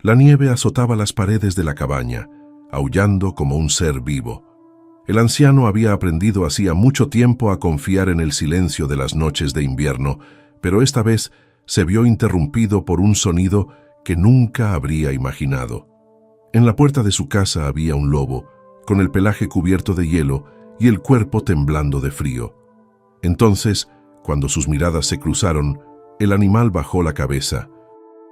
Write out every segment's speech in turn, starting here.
La nieve azotaba las paredes de la cabaña, aullando como un ser vivo. El anciano había aprendido hacía mucho tiempo a confiar en el silencio de las noches de invierno, pero esta vez se vio interrumpido por un sonido que nunca habría imaginado. En la puerta de su casa había un lobo, con el pelaje cubierto de hielo y el cuerpo temblando de frío. Entonces, cuando sus miradas se cruzaron, el animal bajó la cabeza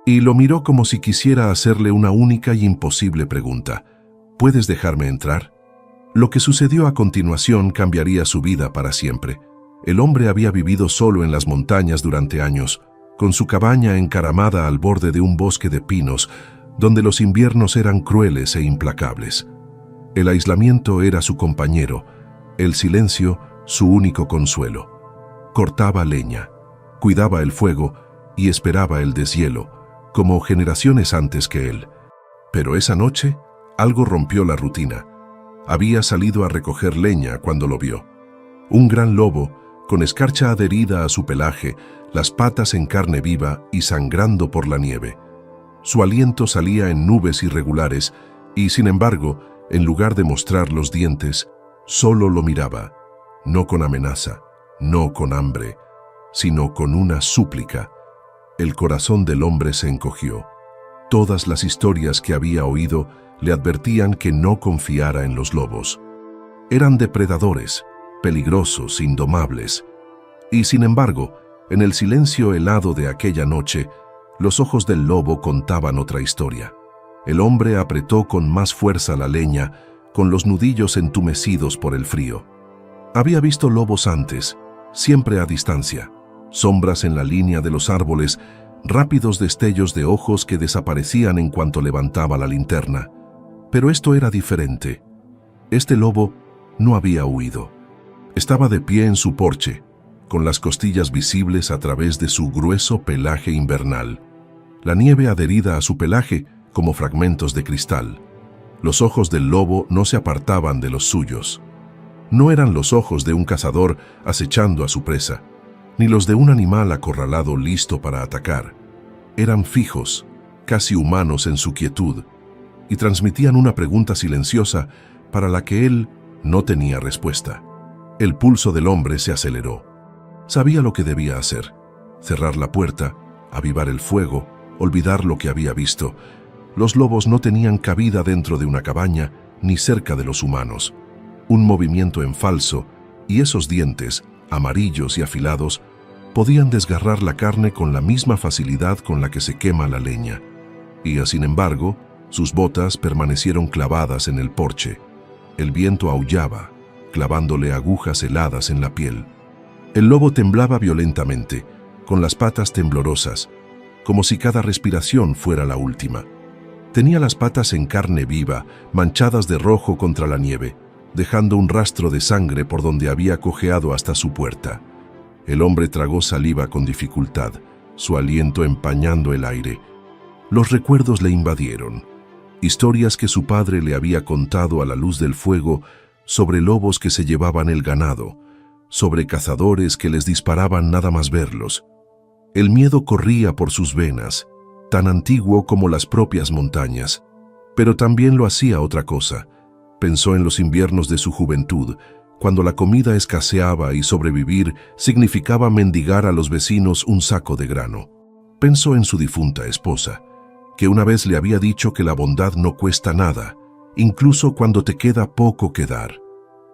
y lo miró como si quisiera hacerle una única y imposible pregunta: ¿puedes dejarme entrar? Lo que sucedió a continuación cambiaría su vida para siempre. El hombre había vivido solo en las montañas durante años, con su cabaña encaramada al borde de un bosque de pinos, donde los inviernos eran crueles e implacables. El aislamiento era su compañero, el silencio su único consuelo. Cortaba leña, cuidaba el fuego y esperaba el deshielo, como generaciones antes que él. Pero esa noche, algo rompió la rutina. Había salido a recoger leña cuando lo vio. Un gran lobo, con escarcha adherida a su pelaje, las patas en carne viva y sangrando por la nieve. Su aliento salía en nubes irregulares y, sin embargo, en lugar de mostrar los dientes, solo lo miraba, no con amenaza, no con hambre, sino con una súplica. El corazón del hombre se encogió. Todas las historias que había oído le advertían que no confiara en los lobos. Eran depredadores, peligrosos, indomables. Y sin embargo, en el silencio helado de aquella noche, los ojos del lobo contaban otra historia. El hombre apretó con más fuerza la leña, con los nudillos entumecidos por el frío. Había visto lobos antes, siempre a distancia, sombras en la línea de los árboles, rápidos destellos de ojos que desaparecían en cuanto levantaba la linterna. Pero esto era diferente. Este lobo no había huido. Estaba de pie en su porche, con las costillas visibles a través de su grueso pelaje invernal, la nieve adherida a su pelaje como fragmentos de cristal. Los ojos del lobo no se apartaban de los suyos. No eran los ojos de un cazador acechando a su presa, ni los de un animal acorralado listo para atacar. Eran fijos, casi humanos en su quietud, y transmitían una pregunta silenciosa para la que él no tenía respuesta. El pulso del hombre se aceleró. Sabía lo que debía hacer: cerrar la puerta, avivar el fuego, olvidar lo que había visto. Los lobos no tenían cabida dentro de una cabaña ni cerca de los humanos. Un movimiento en falso, y esos dientes, amarillos y afilados, podían desgarrar la carne con la misma facilidad con la que se quema la leña. Y, sin embargo, sus botas permanecieron clavadas en el porche. El viento aullaba, clavándole agujas heladas en la piel. El lobo temblaba violentamente, con las patas temblorosas, como si cada respiración fuera la última. Tenía las patas en carne viva, manchadas de rojo contra la nieve, dejando un rastro de sangre por donde había cojeado hasta su puerta. El hombre tragó saliva con dificultad, su aliento empañando el aire. Los recuerdos le invadieron. Historias que su padre le había contado a la luz del fuego sobre lobos que se llevaban el ganado, sobre cazadores que les disparaban nada más verlos. El miedo corría por sus venas, tan antiguo como las propias montañas, pero también lo hacía otra cosa. Pensó en los inviernos de su juventud, cuando la comida escaseaba y sobrevivir significaba mendigar a los vecinos un saco de grano. Pensó en su difunta esposa, que una vez le había dicho que la bondad no cuesta nada, incluso cuando te queda poco que dar.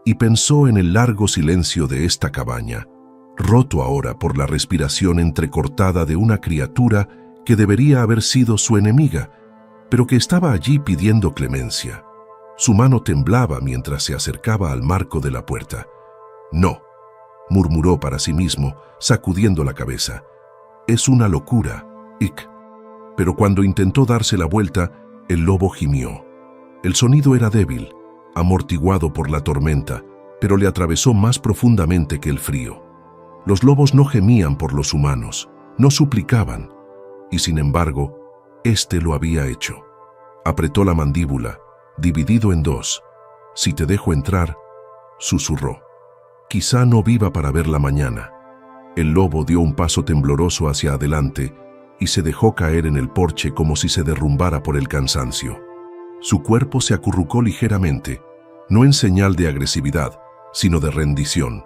Y pensó en el largo silencio de esta cabaña, roto ahora por la respiración entrecortada de una criatura que debería haber sido su enemiga, pero que estaba allí pidiendo clemencia. Su mano temblaba mientras se acercaba al marco de la puerta. «No», murmuró para sí mismo, sacudiendo la cabeza. «Es una locura, Ick». Pero cuando intentó darse la vuelta, el lobo gimió. El sonido era débil, amortiguado por la tormenta, pero le atravesó más profundamente que el frío. Los lobos no gemían por los humanos, no suplicaban, y sin embargo, éste lo había hecho. Apretó la mandíbula, dividido en dos. «Si te dejo entrar», susurró. «Quizá no viva para ver la mañana». El lobo dio un paso tembloroso hacia adelante y se dejó caer en el porche como si se derrumbara por el cansancio. Su cuerpo se acurrucó ligeramente, no en señal de agresividad, sino de rendición.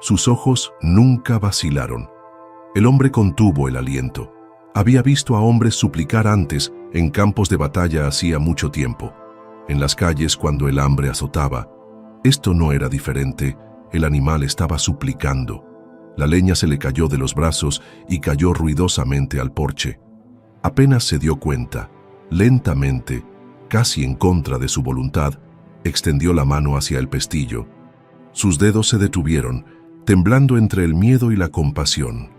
Sus ojos nunca vacilaron. El hombre contuvo el aliento. Había visto a hombres suplicar antes en campos de batalla hacía mucho tiempo. En las calles cuando el hambre azotaba. Esto no era diferente, el animal estaba suplicando. La leña se le cayó de los brazos y cayó ruidosamente al porche. Apenas se dio cuenta, lentamente, casi en contra de su voluntad, extendió la mano hacia el pestillo. Sus dedos se detuvieron, temblando entre el miedo y la compasión.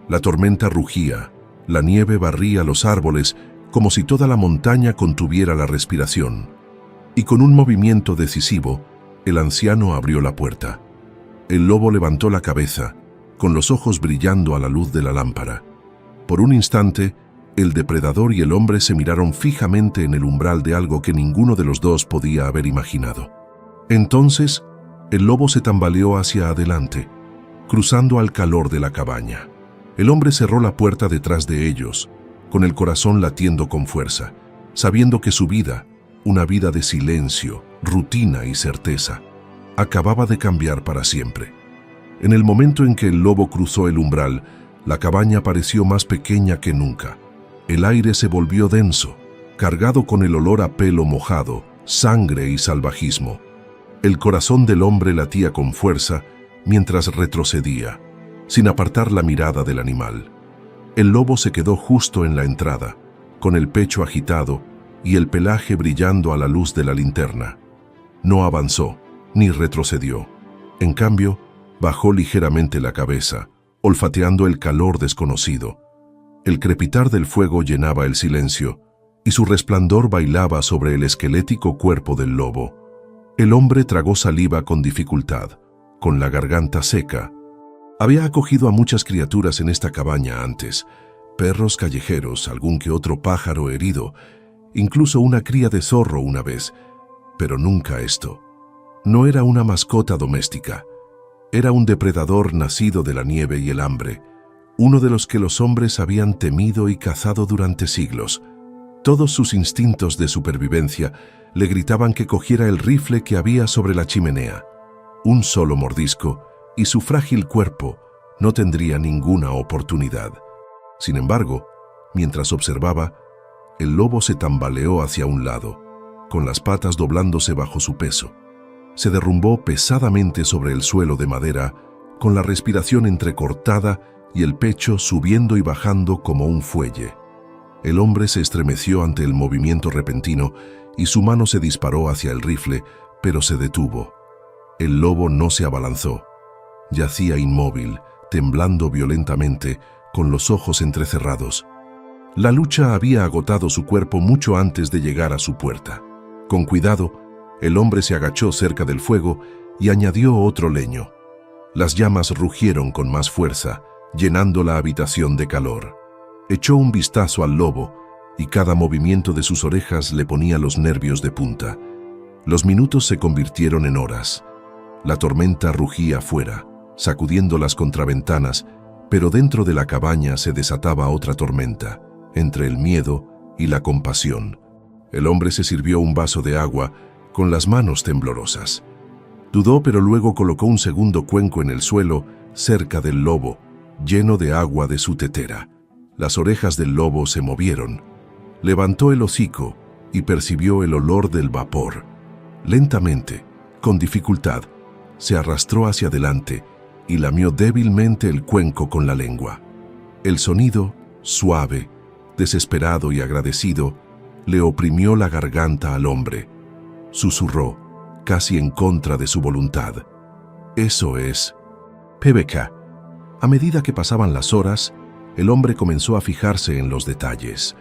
La tormenta rugía, la nieve barría los árboles como si toda la montaña contuviera la respiración. Y con un movimiento decisivo, el anciano abrió la puerta. El lobo levantó la cabeza, con los ojos brillando a la luz de la lámpara. Por un instante, el depredador y el hombre se miraron fijamente en el umbral de algo que ninguno de los dos podía haber imaginado. Entonces, el lobo se tambaleó hacia adelante, cruzando al calor de la cabaña. El hombre cerró la puerta detrás de ellos, con el corazón latiendo con fuerza, sabiendo que su vida, una vida de silencio, rutina y certeza, acababa de cambiar para siempre. En el momento en que el lobo cruzó el umbral, la cabaña pareció más pequeña que nunca. El aire se volvió denso, cargado con el olor a pelo mojado, sangre y salvajismo. El corazón del hombre latía con fuerza mientras retrocedía, sin apartar la mirada del animal. El lobo se quedó justo en la entrada, con el pecho agitado y el pelaje brillando a la luz de la linterna. No avanzó, ni retrocedió. En cambio, bajó ligeramente la cabeza, olfateando el calor desconocido. El crepitar del fuego llenaba el silencio, y su resplandor bailaba sobre el esquelético cuerpo del lobo. El hombre tragó saliva con dificultad, con la garganta seca. Había acogido a muchas criaturas en esta cabaña antes, perros callejeros, algún que otro pájaro herido, incluso una cría de zorro una vez, pero nunca esto. No era una mascota doméstica, era un depredador nacido de la nieve y el hambre, uno de los que los hombres habían temido y cazado durante siglos. Todos sus instintos de supervivencia le gritaban que cogiera el rifle que había sobre la chimenea. Un solo mordisco, y su frágil cuerpo no tendría ninguna oportunidad. Sin embargo, mientras observaba, el lobo se tambaleó hacia un lado, con las patas doblándose bajo su peso. Se derrumbó pesadamente sobre el suelo de madera, con la respiración entrecortada y el pecho subiendo y bajando como un fuelle. El hombre se estremeció ante el movimiento repentino y su mano se disparó hacia el rifle, pero se detuvo. El lobo no se abalanzó. Yacía inmóvil, temblando violentamente, con los ojos entrecerrados. La lucha había agotado su cuerpo mucho antes de llegar a su puerta. Con cuidado, el hombre se agachó cerca del fuego y añadió otro leño. Las llamas rugieron con más fuerza, llenando la habitación de calor. Echó un vistazo al lobo y cada movimiento de sus orejas le ponía los nervios de punta. Los minutos se convirtieron en horas. La tormenta rugía afuera, sacudiendo las contraventanas, pero dentro de la cabaña se desataba otra tormenta, entre el miedo y la compasión. El hombre se sirvió un vaso de agua con las manos temblorosas. Dudó, pero luego colocó un segundo cuenco en el suelo, cerca del lobo, lleno de agua de su tetera. Las orejas del lobo se movieron. Levantó el hocico y percibió el olor del vapor. Lentamente, con dificultad, se arrastró hacia adelante y lamió débilmente el cuenco con la lengua. El sonido, suave, desesperado y agradecido, le oprimió la garganta al hombre. Susurró, casi en contra de su voluntad: «Eso es PBK». A medida que pasaban las horas, el hombre comenzó a fijarse en los detalles.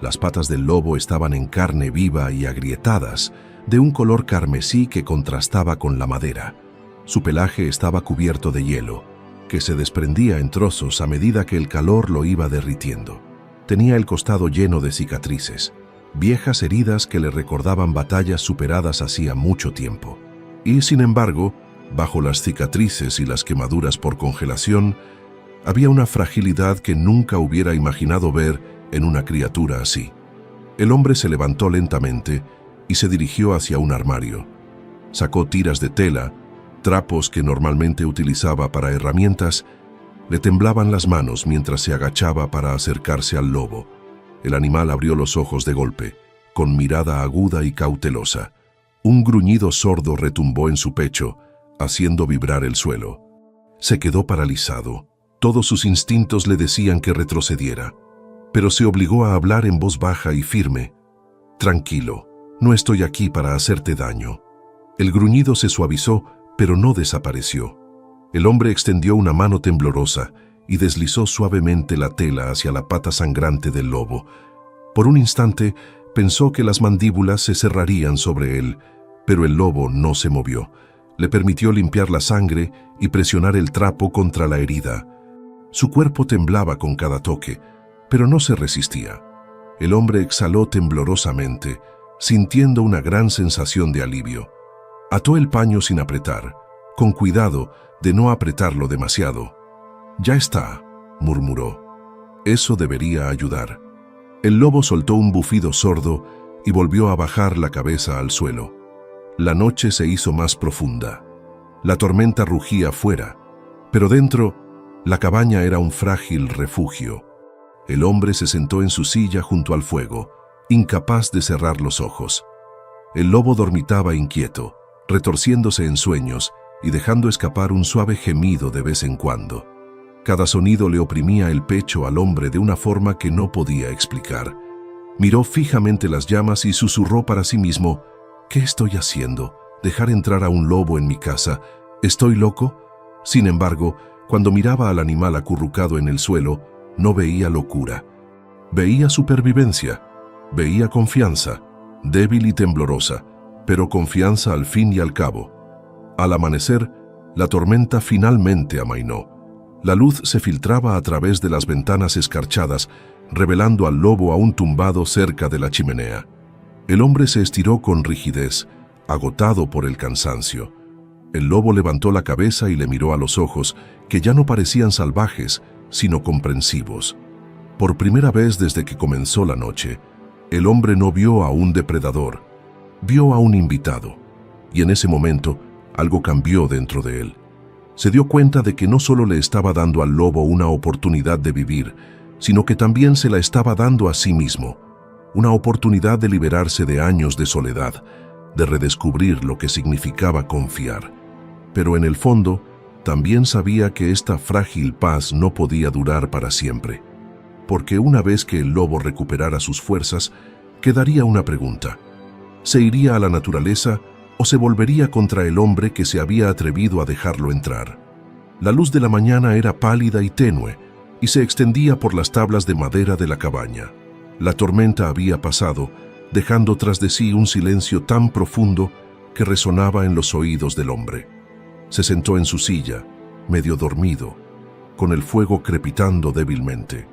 Las patas del lobo estaban en carne viva y agrietadas, de un color carmesí que contrastaba con la madera. Su pelaje estaba cubierto de hielo, que se desprendía en trozos a medida que el calor lo iba derritiendo. Tenía el costado lleno de cicatrices, viejas heridas que le recordaban batallas superadas hacía mucho tiempo. Y, sin embargo, bajo las cicatrices y las quemaduras por congelación, Había una fragilidad que nunca hubiera imaginado ver en una criatura así. El hombre se levantó lentamente y se dirigió hacia un armario. Sacó tiras de tela, trapos que normalmente utilizaba para herramientas. Le temblaban las manos mientras se agachaba para acercarse al lobo. El animal abrió los ojos de golpe, con mirada aguda y cautelosa. Un gruñido sordo retumbó en su pecho, haciendo vibrar el suelo. Se quedó paralizado. Todos sus instintos le decían que retrocediera, pero se obligó a hablar en voz baja y firme. «Tranquilo, no estoy aquí para hacerte daño». El gruñido se suavizó, pero no desapareció. El hombre extendió una mano temblorosa y deslizó suavemente la tela hacia la pata sangrante del lobo. Por un instante pensó que las mandíbulas se cerrarían sobre él, pero el lobo no se movió. Le permitió limpiar la sangre y presionar el trapo contra la herida. Su cuerpo temblaba con cada toque, pero no se resistía. El hombre exhaló temblorosamente, sintiendo una gran sensación de alivio. Ató el paño sin apretar, con cuidado de no apretarlo demasiado. «Ya está», murmuró. «Eso debería ayudar». El lobo soltó un bufido sordo y volvió a bajar la cabeza al suelo. La noche se hizo más profunda. La tormenta rugía fuera, pero dentro, la cabaña era un frágil refugio. El hombre se sentó en su silla junto al fuego, incapaz de cerrar los ojos. El lobo dormitaba inquieto, retorciéndose en sueños y dejando escapar un suave gemido de vez en cuando. Cada sonido le oprimía el pecho al hombre de una forma que no podía explicar. Miró fijamente las llamas y susurró para sí mismo: «¿Qué estoy haciendo? ¿Dejar entrar a un lobo en mi casa? ¿Estoy loco?». Sin embargo, cuando miraba al animal acurrucado en el suelo, no veía locura. Veía supervivencia, veía confianza, débil y temblorosa, pero confianza al fin y al cabo. Al amanecer, la tormenta finalmente amainó. La luz se filtraba a través de las ventanas escarchadas, revelando al lobo aún tumbado cerca de la chimenea. El hombre se estiró con rigidez, agotado por el cansancio. El lobo levantó la cabeza y le miró a los ojos, que ya no parecían salvajes, sino comprensivos. Por primera vez desde que comenzó la noche, el hombre no vio a un depredador, vio a un invitado. Y en ese momento, algo cambió dentro de él. Se dio cuenta de que no solo le estaba dando al lobo una oportunidad de vivir, sino que también se la estaba dando a sí mismo. Una oportunidad de liberarse de años de soledad, de redescubrir lo que significaba confiar. Pero en el fondo, también sabía que esta frágil paz no podía durar para siempre. Porque una vez que el lobo recuperara sus fuerzas, quedaría una pregunta. ¿Se iría a la naturaleza o se volvería contra el hombre que se había atrevido a dejarlo entrar? La luz de la mañana era pálida y tenue, y se extendía por las tablas de madera de la cabaña. La tormenta había pasado, dejando tras de sí un silencio tan profundo que resonaba en los oídos del hombre. Se sentó en su silla, medio dormido, con el fuego crepitando débilmente.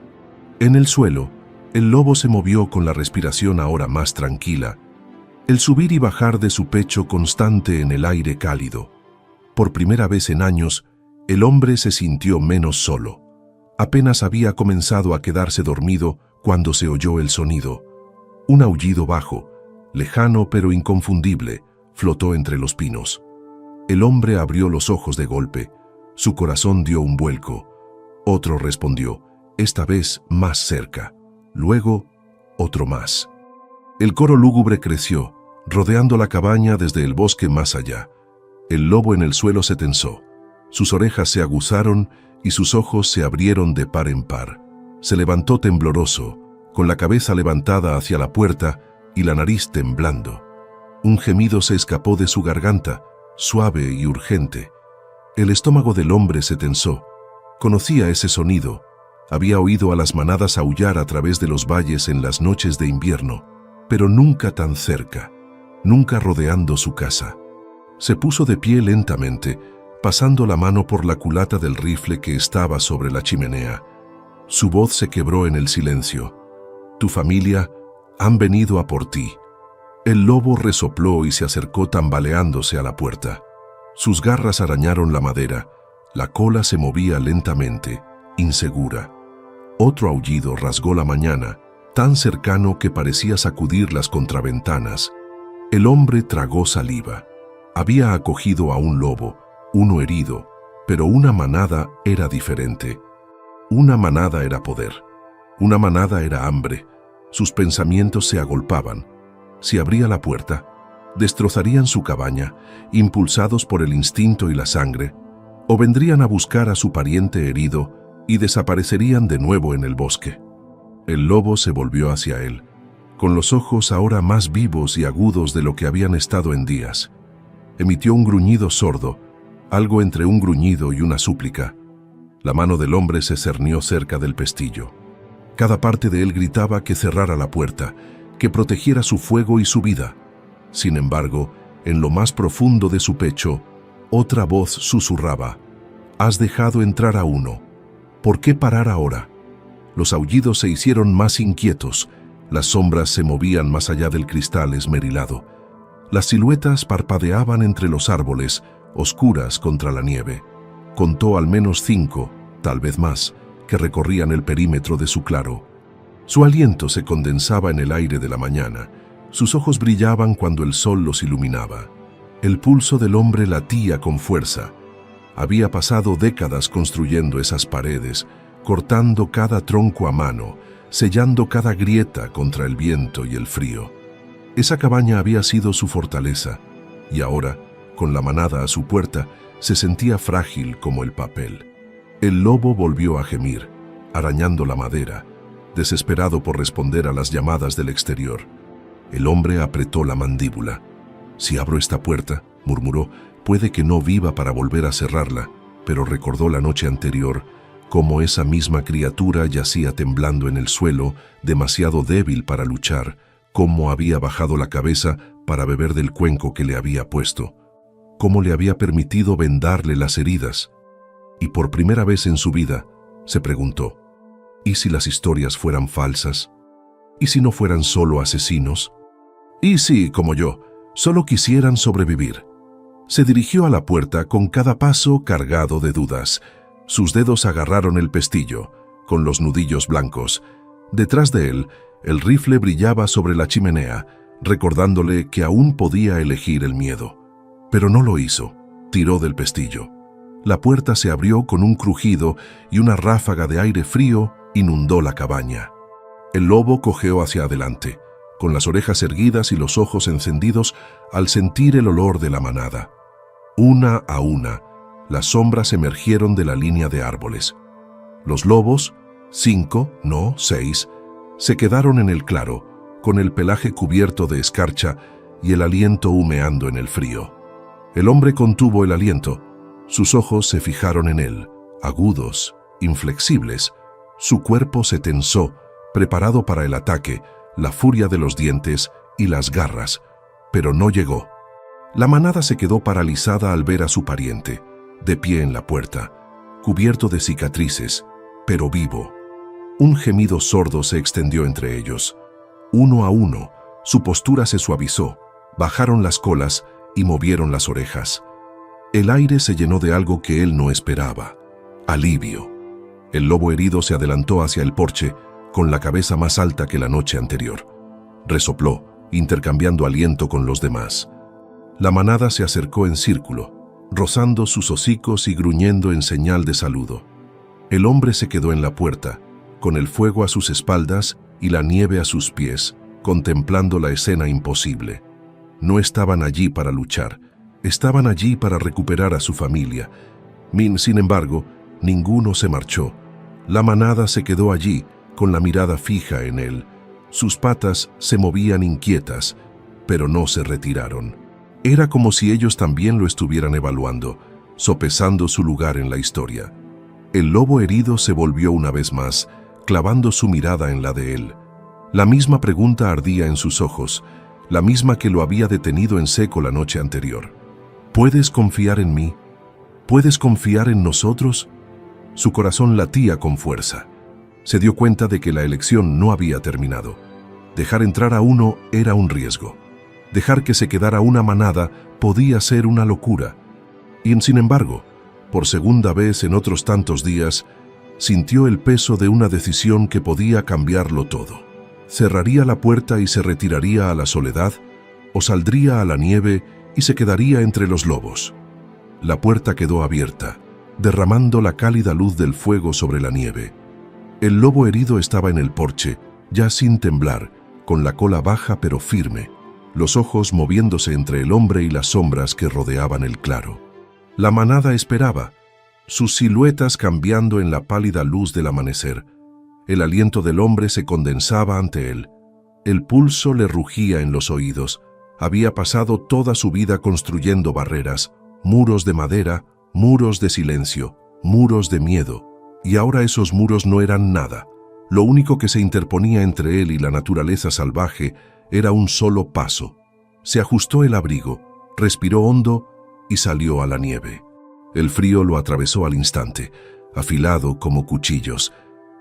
En el suelo, el lobo se movió con la respiración ahora más tranquila, el subir y bajar de su pecho constante en el aire cálido. Por primera vez en años, el hombre se sintió menos solo. Apenas había comenzado a quedarse dormido cuando se oyó el sonido. Un aullido bajo, lejano pero inconfundible, flotó entre los pinos. El hombre abrió los ojos de golpe. Su corazón dio un vuelco. Otro respondió, esta vez más cerca. Luego, otro más. El coro lúgubre creció, rodeando la cabaña desde el bosque más allá. El lobo en el suelo se tensó. Sus orejas se aguzaron y sus ojos se abrieron de par en par. Se levantó tembloroso, con la cabeza levantada hacia la puerta y la nariz temblando. Un gemido se escapó de su garganta, suave y urgente. El estómago del hombre se tensó. Conocía ese sonido. Había oído a las manadas aullar a través de los valles en las noches de invierno, pero nunca tan cerca, nunca rodeando su casa. Se puso de pie lentamente, pasando la mano por la culata del rifle que estaba sobre la chimenea. Su voz se quebró en el silencio. «Tu familia han venido a por ti». El lobo resopló y se acercó tambaleándose a la puerta. Sus garras arañaron la madera, la cola se movía lentamente, insegura. Otro aullido rasgó la mañana, tan cercano que parecía sacudir las contraventanas. El hombre tragó saliva. Había acogido a un lobo, uno herido, pero una manada era diferente. Una manada era poder. Una manada era hambre. Sus pensamientos se agolpaban. Si abría la puerta, destrozarían su cabaña, impulsados por el instinto y la sangre, o vendrían a buscar a su pariente herido y desaparecerían de nuevo en el bosque. El lobo se volvió hacia él, con los ojos ahora más vivos y agudos de lo que habían estado en días. Emitió un gruñido sordo, algo entre un gruñido y una súplica. La mano del hombre se cernió cerca del pestillo. Cada parte de él gritaba que cerrara la puerta, que protegiera su fuego y su vida. Sin embargo, en lo más profundo de su pecho, otra voz susurraba: «Has dejado entrar a uno. ¿Por qué parar ahora?» Los aullidos se hicieron más inquietos, las sombras se movían más allá del cristal esmerilado. Las siluetas parpadeaban entre los árboles, oscuras contra la nieve. Contó al menos 5, tal vez más, que recorrían el perímetro de su claro. Su aliento se condensaba en el aire de la mañana. Sus ojos brillaban cuando el sol los iluminaba. El pulso del hombre latía con fuerza. Había pasado décadas construyendo esas paredes, cortando cada tronco a mano, sellando cada grieta contra el viento y el frío. Esa cabaña había sido su fortaleza, y ahora, con la manada a su puerta, se sentía frágil como el papel. El lobo volvió a gemir, arañando la madera, desesperado por responder a las llamadas del exterior. El hombre apretó la mandíbula. «Si abro esta puerta», murmuró, «puede que no viva para volver a cerrarla», pero recordó la noche anterior, cómo esa misma criatura yacía temblando en el suelo, demasiado débil para luchar, cómo había bajado la cabeza para beber del cuenco que le había puesto, cómo le había permitido vendarle las heridas. Y por primera vez en su vida, se preguntó: ¿y si las historias fueran falsas? ¿Y si no fueran solo asesinos? ¿Y si, como yo, solo quisieran sobrevivir? Se dirigió a la puerta con cada paso cargado de dudas. Sus dedos agarraron el pestillo, con los nudillos blancos. Detrás de él, el rifle brillaba sobre la chimenea, recordándole que aún podía elegir el miedo. Pero no lo hizo. Tiró del pestillo. La puerta se abrió con un crujido y una ráfaga de aire frío inundó la cabaña. El lobo cojeó hacia adelante, con las orejas erguidas y los ojos encendidos al sentir el olor de la manada. Una a una, las sombras emergieron de la línea de árboles. Los lobos, 5, no 6, se quedaron en el claro, con el pelaje cubierto de escarcha y el aliento humeando en el frío. El hombre contuvo el aliento. Sus ojos se fijaron en él, agudos, inflexibles. Su cuerpo se tensó, preparado para el ataque, la furia de los dientes y las garras, pero no llegó. La manada se quedó paralizada al ver a su pariente, de pie en la puerta, cubierto de cicatrices, pero vivo. Un gemido sordo se extendió entre ellos. Uno a uno, su postura se suavizó, bajaron las colas y movieron las orejas. El aire se llenó de algo que él no esperaba: alivio. El lobo herido se adelantó hacia el porche, con la cabeza más alta que la noche anterior. Resopló, intercambiando aliento con los demás. La manada se acercó en círculo, rozando sus hocicos y gruñendo en señal de saludo. El hombre se quedó en la puerta, con el fuego a sus espaldas y la nieve a sus pies, contemplando la escena imposible. No estaban allí para luchar, estaban allí para recuperar a su familia. Sin embargo, ninguno se marchó. La manada se quedó allí, con la mirada fija en él. Sus patas se movían inquietas, pero no se retiraron. Era como si ellos también lo estuvieran evaluando, sopesando su lugar en la historia. El lobo herido se volvió una vez más, clavando su mirada en la de él. La misma pregunta ardía en sus ojos, la misma que lo había detenido en seco la noche anterior. ¿Puedes confiar en mí? ¿Puedes confiar en nosotros? Su corazón latía con fuerza. Se dio cuenta de que la elección no había terminado. Dejar entrar a uno era un riesgo. Dejar que se quedara una manada podía ser una locura. Y sin embargo, por segunda vez en otros tantos días, Sintió el peso de una decisión que podía cambiarlo todo. ¿Cerraría la puerta y se retiraría a la soledad? ¿O saldría a la nieve y se quedaría entre los lobos? La puerta quedó abierta, derramando la cálida luz del fuego sobre la nieve. El lobo herido estaba en el porche, ya sin temblar, con la cola baja pero firme, los ojos moviéndose entre el hombre y las sombras que rodeaban el claro. La manada esperaba, sus siluetas cambiando en la pálida luz del amanecer. El aliento del hombre se condensaba ante él. El pulso le rugía en los oídos. Había pasado toda su vida construyendo barreras, muros de madera, muros de silencio, muros de miedo. Y ahora esos muros no eran nada. Lo único que se interponía entre él y la naturaleza salvaje era un solo paso. Se ajustó el abrigo, respiró hondo y salió a la nieve. El frío lo atravesó al instante, afilado como cuchillos,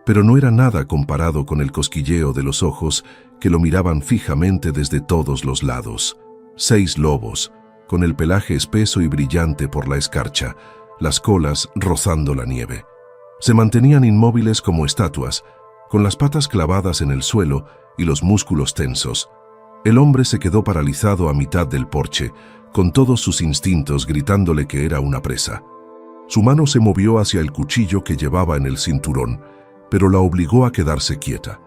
pero no era nada comparado con el cosquilleo de los ojos que lo miraban fijamente desde todos los lados. 6 lobos, con el pelaje espeso y brillante por la escarcha, las colas rozando la nieve. Se mantenían inmóviles como estatuas, con las patas clavadas en el suelo y los músculos tensos. El hombre se quedó paralizado a mitad del porche, con todos sus instintos gritándole que era una presa. Su mano se movió hacia el cuchillo que llevaba en el cinturón, pero la obligó a quedarse quieta.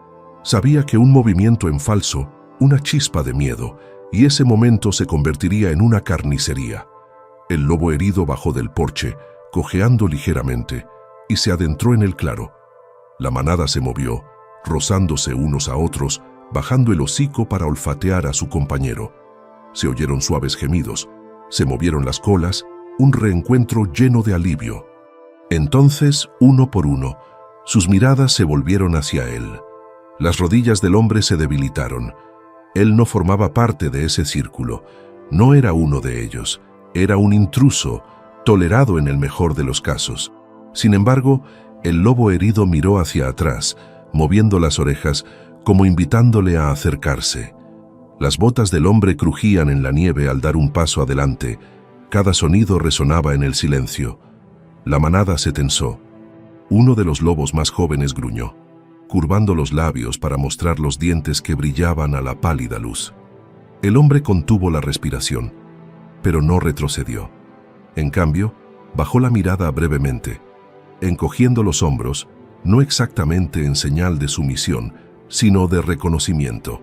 Sabía que un movimiento en falso, una chispa de miedo, y ese momento se convertiría en una carnicería. El lobo herido bajó del porche, cojeando ligeramente, y se adentró en el claro. La manada se movió, rozándose unos a otros, bajando el hocico para olfatear a su compañero. Se oyeron suaves gemidos, se movieron las colas, un reencuentro lleno de alivio. Entonces, uno por uno, sus miradas se volvieron hacia él. Las rodillas del hombre se debilitaron. Él no formaba parte de ese círculo, no era uno de ellos, era un intruso, tolerado en el mejor de los casos. Sin embargo, el lobo herido miró hacia atrás, moviendo las orejas, como invitándole a acercarse. Las botas del hombre crujían en la nieve al dar un paso adelante. Cada sonido resonaba en el silencio. La manada se tensó. Uno de los lobos más jóvenes gruñó, curvando los labios para mostrar los dientes que brillaban a la pálida luz. El hombre contuvo la respiración, pero no retrocedió. En cambio, bajó la mirada brevemente, encogiendo los hombros, no exactamente en señal de sumisión, sino de reconocimiento.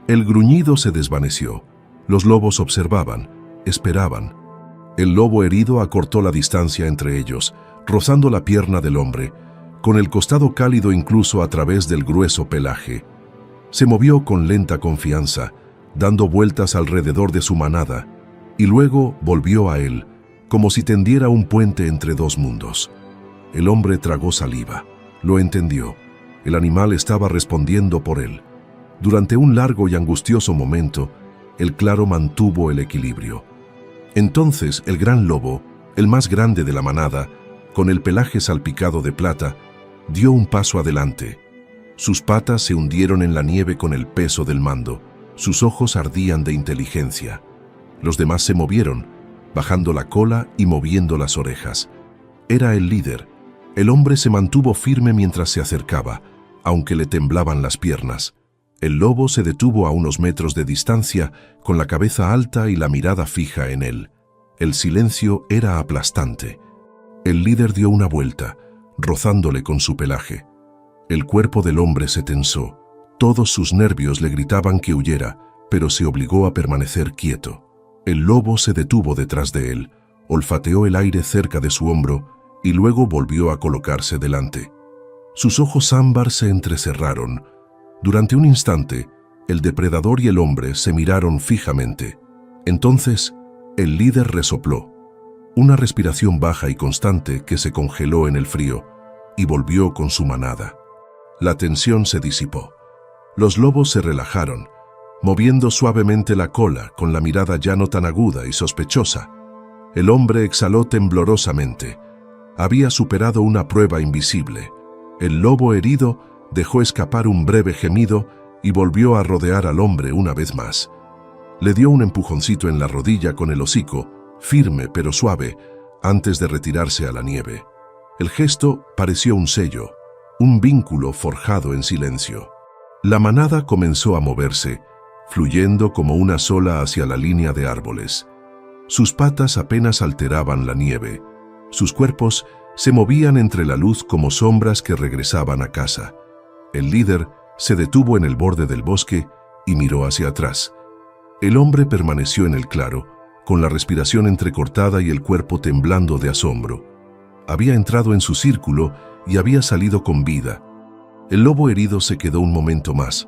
El gruñido se desvaneció. Los lobos observaban, esperaban. El lobo herido acortó la distancia entre ellos, rozando la pierna del hombre, con el costado cálido incluso a través del grueso pelaje. Se movió con lenta confianza, dando vueltas alrededor de su manada, y luego volvió a él, como si tendiera un puente entre dos mundos. El hombre tragó saliva. Lo entendió. El animal estaba respondiendo por él. Durante un largo y angustioso momento, el claro mantuvo el equilibrio. Entonces el gran lobo, el más grande de la manada, con el pelaje salpicado de plata, dio un paso adelante. Sus patas se hundieron en la nieve con el peso del mando. Sus ojos ardían de inteligencia. Los demás se movieron, bajando la cola y moviendo las orejas. Era el líder. El hombre se mantuvo firme mientras se acercaba, aunque le temblaban las piernas. El lobo se detuvo a unos metros de distancia, con la cabeza alta y la mirada fija en él. El silencio era aplastante. El líder dio una vuelta, rozándole con su pelaje. El cuerpo del hombre se tensó. Todos sus nervios le gritaban que huyera, pero se obligó a permanecer quieto. El lobo se detuvo detrás de él, olfateó el aire cerca de su hombro y luego volvió a colocarse delante. Sus ojos ámbar se entrecerraron. Durante un instante, el depredador y el hombre se miraron fijamente. Entonces, el líder resopló, una respiración baja y constante que se congeló en el frío, y volvió con su manada. La tensión se disipó. Los lobos se relajaron, moviendo suavemente la cola con la mirada ya no tan aguda y sospechosa. El hombre exhaló temblorosamente. Había superado una prueba invisible. El lobo herido dejó escapar un breve gemido y volvió a rodear al hombre una vez más. Le dio un empujoncito en la rodilla con el hocico, firme pero suave, antes de retirarse a la nieve. El gesto pareció un sello, un vínculo forjado en silencio. La manada comenzó a moverse, fluyendo como una sola hacia la línea de árboles. Sus patas apenas alteraban la nieve. Sus cuerpos se movían entre la luz como sombras que regresaban a casa. El líder se detuvo en el borde del bosque y miró hacia atrás. El hombre permaneció en el claro, con la respiración entrecortada y el cuerpo temblando de asombro. Había entrado en su círculo y había salido con vida. El lobo herido se quedó un momento más,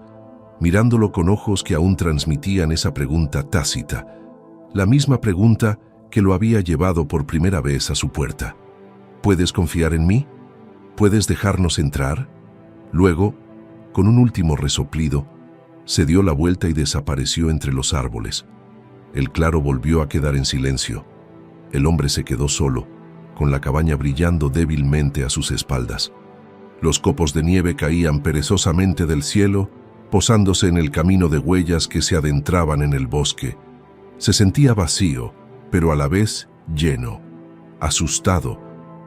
mirándolo con ojos que aún transmitían esa pregunta tácita, la misma pregunta que lo había llevado por primera vez a su puerta. ¿Puedes confiar en mí? ¿Puedes dejarnos entrar? Luego, con un último resoplido, se dio la vuelta y desapareció entre los árboles. El claro volvió a quedar en silencio. El hombre se quedó solo, con la cabaña brillando débilmente a sus espaldas. Los copos de nieve caían perezosamente del cielo, posándose en el camino de huellas que se adentraban en el bosque. Se sentía vacío, pero a la vez lleno, asustado,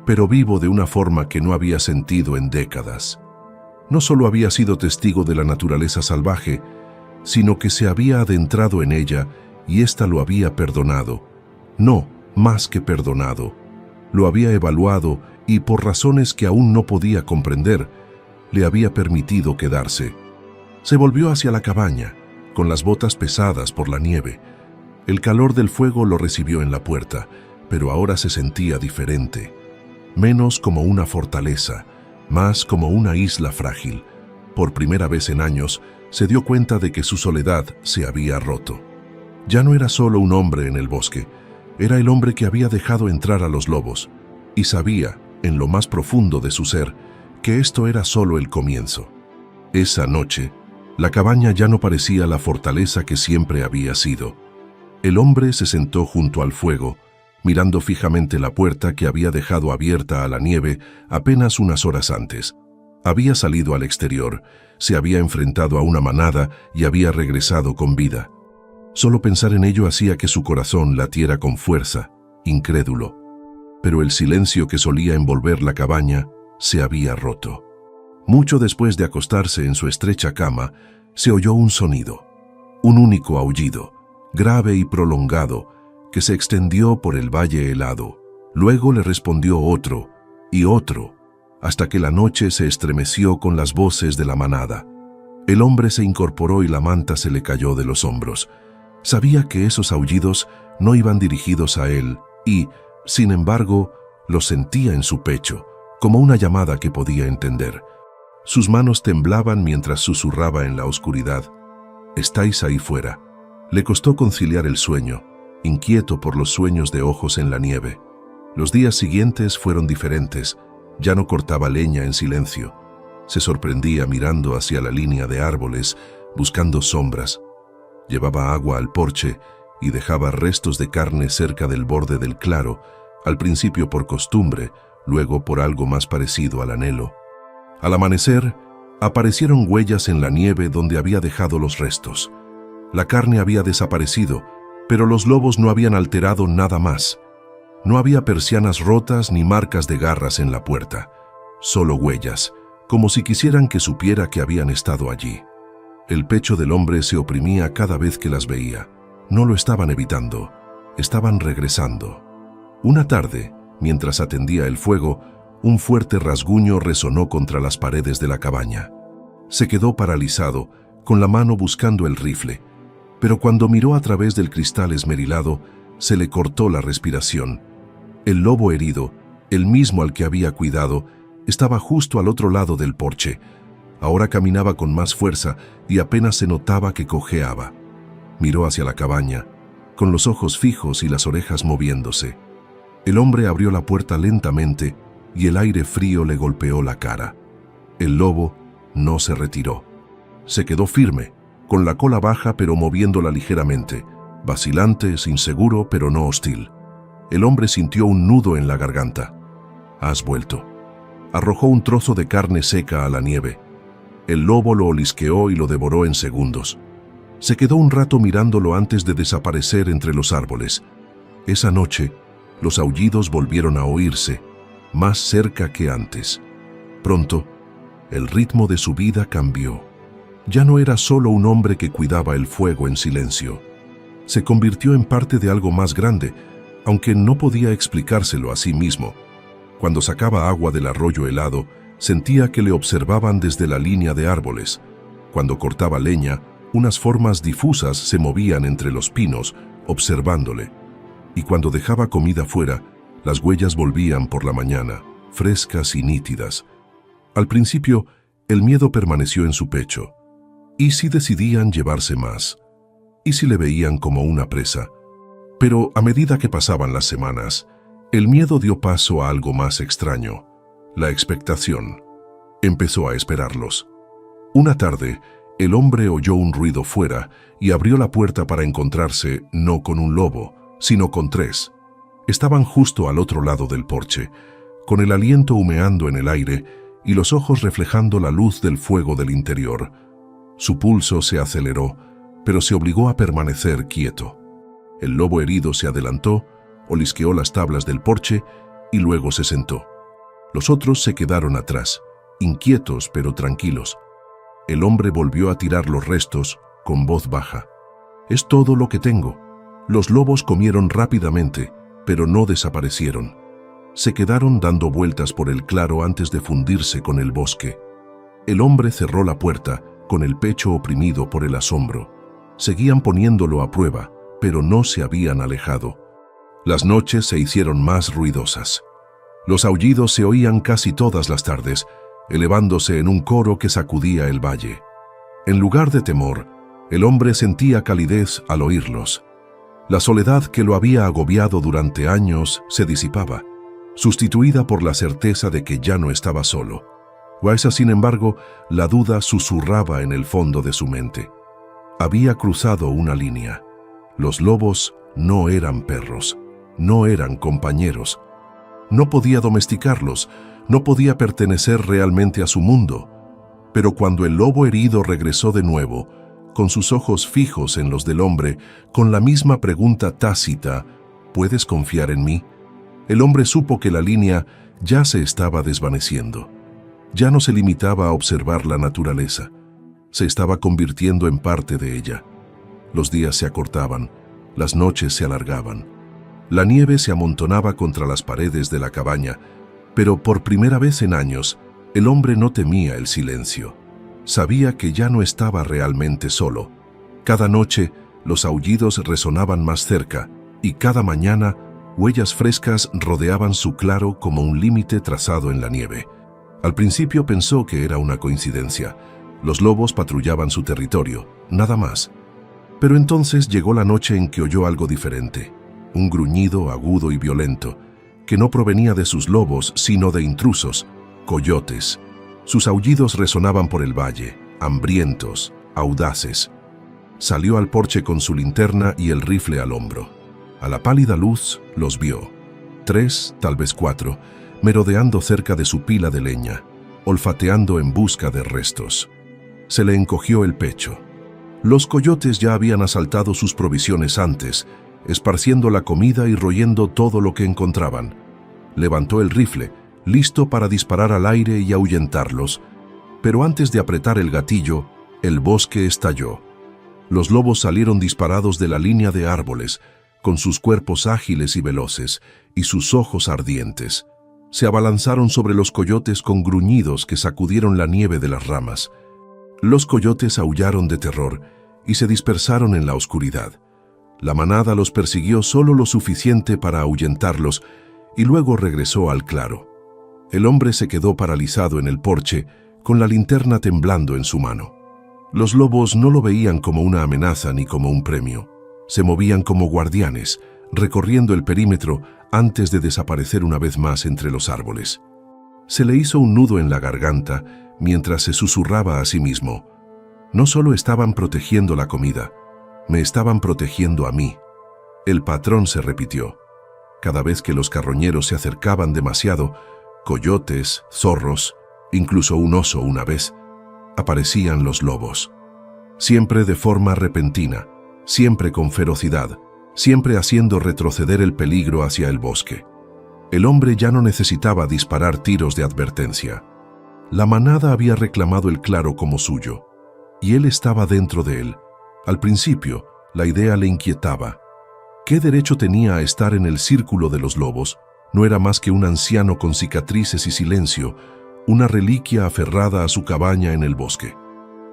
pero vivo de una forma que no había sentido en décadas. No solo había sido testigo de la naturaleza salvaje, sino que se había adentrado en ella y ésta lo había perdonado. No, más que perdonado. Lo había evaluado y, por razones que aún no podía comprender, le había permitido quedarse. Se volvió hacia la cabaña, con las botas pesadas por la nieve. El calor del fuego lo recibió en la puerta, pero ahora se sentía diferente. Menos como una fortaleza, más como una isla frágil. Por primera vez en años, se dio cuenta de que su soledad se había roto. Ya no era solo un hombre en el bosque, era el hombre que había dejado entrar a los lobos, y sabía, en lo más profundo de su ser, que esto era solo el comienzo. Esa noche, la cabaña ya no parecía la fortaleza que siempre había sido. El hombre se sentó junto al fuego, mirando fijamente la puerta que había dejado abierta a la nieve apenas unas horas antes. Había salido al exterior, se había enfrentado a una manada y había regresado con vida. Solo pensar en ello hacía que su corazón latiera con fuerza, incrédulo. Pero el silencio que solía envolver la cabaña se había roto. Mucho después de acostarse en su estrecha cama, se oyó un sonido, un único aullido, grave y prolongado, que se extendió por el valle helado. Luego le respondió otro, y otro, hasta que la noche se estremeció con las voces de la manada. El hombre se incorporó y la manta se le cayó de los hombros. Sabía que esos aullidos no iban dirigidos a él y, sin embargo, los sentía en su pecho, como una llamada que podía entender. Sus manos temblaban mientras susurraba en la oscuridad. «Estáis ahí fuera». Le costó conciliar el sueño, inquieto por los sueños de ojos en la nieve. Los días siguientes fueron diferentes. Ya no cortaba leña en silencio. Se sorprendía mirando hacia la línea de árboles, buscando sombras. Llevaba agua al porche y dejaba restos de carne cerca del borde del claro, al principio por costumbre, luego por algo más parecido al anhelo. Al amanecer, aparecieron huellas en la nieve donde había dejado los restos. La carne había desaparecido, pero los lobos no habían alterado nada más. No había persianas rotas ni marcas de garras en la puerta, solo huellas, como si quisieran que supiera que habían estado allí. El pecho del hombre se oprimía cada vez que las veía. No lo estaban evitando, estaban regresando. Una tarde, mientras atendía el fuego, un fuerte rasguño resonó contra las paredes de la cabaña. Se quedó paralizado, con la mano buscando el rifle, pero cuando miró a través del cristal esmerilado, se le cortó la respiración. El lobo herido, el mismo al que había cuidado, estaba justo al otro lado del porche. Ahora caminaba con más fuerza y apenas se notaba que cojeaba. Miró hacia la cabaña, con los ojos fijos y las orejas moviéndose. El hombre abrió la puerta lentamente y el aire frío le golpeó la cara. El lobo no se retiró. Se quedó firme, con la cola baja pero moviéndola ligeramente, vacilante, inseguro pero no hostil. El hombre sintió un nudo en la garganta. «Has vuelto». Arrojó un trozo de carne seca a la nieve. El lobo lo olisqueó y lo devoró en segundos. Se quedó un rato mirándolo antes de desaparecer entre los árboles. Esa noche, los aullidos volvieron a oírse, más cerca que antes. Pronto, el ritmo de su vida cambió. Ya no era solo un hombre que cuidaba el fuego en silencio. Se convirtió en parte de algo más grande, aunque no podía explicárselo a sí mismo. Cuando sacaba agua del arroyo helado, sentía que le observaban desde la línea de árboles. Cuando cortaba leña, unas formas difusas se movían entre los pinos, observándole. Y cuando dejaba comida fuera, las huellas volvían por la mañana, frescas y nítidas. Al principio, el miedo permaneció en su pecho. ¿Y si decidían llevarse más? ¿Y si le veían como una presa? Pero a medida que pasaban las semanas, el miedo dio paso a algo más extraño: la expectación. Empezó a esperarlos. Una tarde, el hombre oyó un ruido fuera y abrió la puerta para encontrarse no con un lobo, sino con 3. Estaban justo al otro lado del porche, con el aliento humeando en el aire y los ojos reflejando la luz del fuego del interior. Su pulso se aceleró, pero se obligó a permanecer quieto. El lobo herido se adelantó, olisqueó las tablas del porche y luego se sentó. Los otros se quedaron atrás, inquietos pero tranquilos. El hombre volvió a tirar los restos con voz baja. «Es todo lo que tengo». Los lobos comieron rápidamente, pero no desaparecieron. Se quedaron dando vueltas por el claro antes de fundirse con el bosque. El hombre cerró la puerta, con el pecho oprimido por el asombro. Seguían poniéndolo a prueba, pero no se habían alejado. Las noches se hicieron más ruidosas. Los aullidos se oían casi todas las tardes, elevándose en un coro que sacudía el valle. En lugar de temor, el hombre sentía calidez al oírlos. La soledad que lo había agobiado durante años se disipaba, sustituida por la certeza de que ya no estaba solo. Waisa, sin embargo, la duda susurraba en el fondo de su mente. Había cruzado una línea. Los lobos no eran perros, no eran compañeros. No podía domesticarlos, no podía pertenecer realmente a su mundo. Pero cuando el lobo herido regresó de nuevo, con sus ojos fijos en los del hombre, con la misma pregunta tácita: ¿puedes confiar en mí?, el hombre supo que la línea ya se estaba desvaneciendo. Ya no se limitaba a observar la naturaleza. Se estaba convirtiendo en parte de ella. Los días se acortaban, las noches se alargaban. La nieve se amontonaba contra las paredes de la cabaña, pero por primera vez en años, el hombre no temía el silencio. Sabía que ya no estaba realmente solo. Cada noche, los aullidos resonaban más cerca, y cada mañana, huellas frescas rodeaban su claro como un límite trazado en la nieve. Al principio pensó que era una coincidencia. Los lobos patrullaban su territorio, nada más. Pero entonces llegó la noche en que oyó algo diferente. Un gruñido agudo y violento, que no provenía de sus lobos, sino de intrusos, coyotes. Sus aullidos resonaban por el valle, hambrientos, audaces. Salió al porche con su linterna y el rifle al hombro. A la pálida luz los vio. 3, tal vez 4, merodeando cerca de su pila de leña, olfateando en busca de restos. Se le encogió el pecho. Los coyotes ya habían asaltado sus provisiones antes, esparciendo la comida y royendo todo lo que encontraban. Levantó el rifle, listo para disparar al aire y ahuyentarlos, pero antes de apretar el gatillo, el bosque estalló. Los lobos salieron disparados de la línea de árboles, con sus cuerpos ágiles y veloces, y sus ojos ardientes. Se abalanzaron sobre los coyotes con gruñidos que sacudieron la nieve de las ramas. Los coyotes aullaron de terror y se dispersaron en la oscuridad. La manada los persiguió solo lo suficiente para ahuyentarlos y luego regresó al claro. El hombre se quedó paralizado en el porche, con la linterna temblando en su mano. Los lobos no lo veían como una amenaza ni como un premio. Se movían como guardianes, recorriendo el perímetro antes de desaparecer una vez más entre los árboles. Se le hizo un nudo en la garganta mientras se susurraba a sí mismo: no solo estaban protegiendo la comida, me estaban protegiendo a mí. El patrón se repitió. Cada vez que los carroñeros se acercaban demasiado, coyotes, zorros, incluso un oso una vez, aparecían los lobos. Siempre de forma repentina, siempre con ferocidad, siempre haciendo retroceder el peligro hacia el bosque. El hombre ya no necesitaba disparar tiros de advertencia. La manada había reclamado el claro como suyo, y él estaba dentro de él. Al principio, la idea le inquietaba. ¿Qué derecho tenía a estar en el círculo de los lobos? No era más que un anciano con cicatrices y silencio, una reliquia aferrada a su cabaña en el bosque.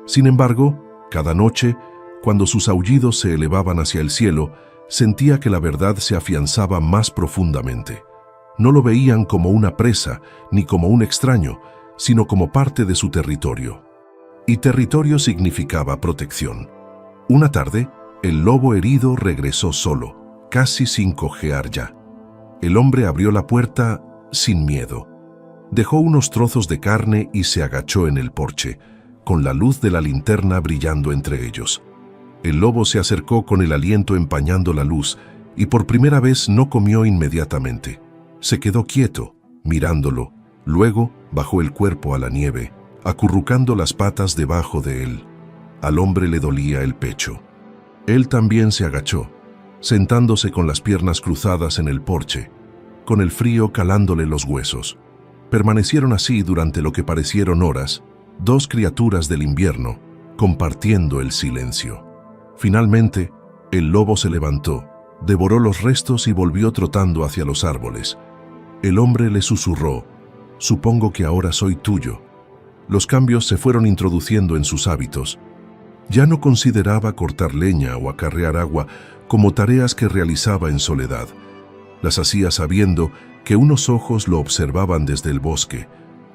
Sin embargo, cada noche, cuando sus aullidos se elevaban hacia el cielo, sentía que la verdad se afianzaba más profundamente. No lo veían como una presa, ni como un extraño, sino como parte de su territorio. Y territorio significaba protección. Una tarde, el lobo herido regresó solo, casi sin cojear ya. El hombre abrió la puerta sin miedo. Dejó unos trozos de carne y se agachó en el porche, con la luz de la linterna brillando entre ellos. El lobo se acercó con el aliento empañando la luz y por primera vez no comió inmediatamente. Se quedó quieto, mirándolo. Luego bajó el cuerpo a la nieve, acurrucando las patas debajo de él. Al hombre le dolía el pecho. Él también se agachó, sentándose con las piernas cruzadas en el porche, con el frío calándole los huesos. Permanecieron así durante lo que parecieron horas, dos criaturas del invierno, compartiendo el silencio. Finalmente, el lobo se levantó, devoró los restos y volvió trotando hacia los árboles. El hombre le susurró: «Supongo que ahora soy tuyo». Los cambios se fueron introduciendo en sus hábitos. Ya no consideraba cortar leña o acarrear agua como tareas que realizaba en soledad. Las hacía sabiendo que unos ojos lo observaban desde el bosque,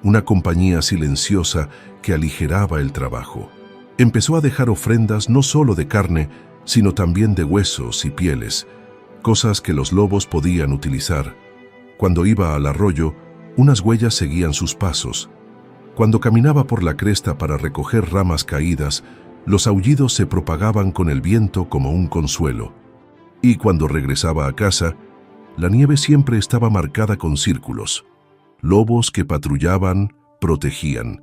una compañía silenciosa que aligeraba el trabajo. Empezó a dejar ofrendas no solo de carne, sino también de huesos y pieles, cosas que los lobos podían utilizar. Cuando iba al arroyo, unas huellas seguían sus pasos. Cuando caminaba por la cresta para recoger ramas caídas, los aullidos se propagaban con el viento como un consuelo. Y cuando regresaba a casa, la nieve siempre estaba marcada con círculos. Lobos que patrullaban, protegían.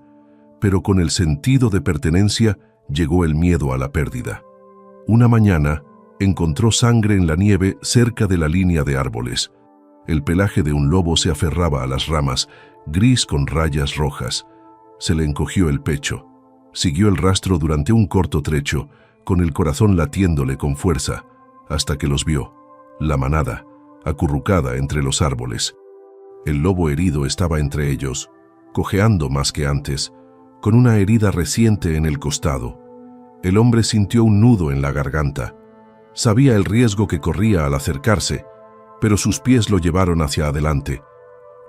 Pero con el sentido de pertenencia llegó el miedo a la pérdida. Una mañana, encontró sangre en la nieve cerca de la línea de árboles. El pelaje de un lobo se aferraba a las ramas, gris con rayas rojas. Se le encogió el pecho. Siguió el rastro durante un corto trecho, con el corazón latiéndole con fuerza, hasta que los vio, la manada, acurrucada entre los árboles. El lobo herido estaba entre ellos, cojeando más que antes, con una herida reciente en el costado. El hombre sintió un nudo en la garganta. Sabía el riesgo que corría al acercarse, pero sus pies lo llevaron hacia adelante.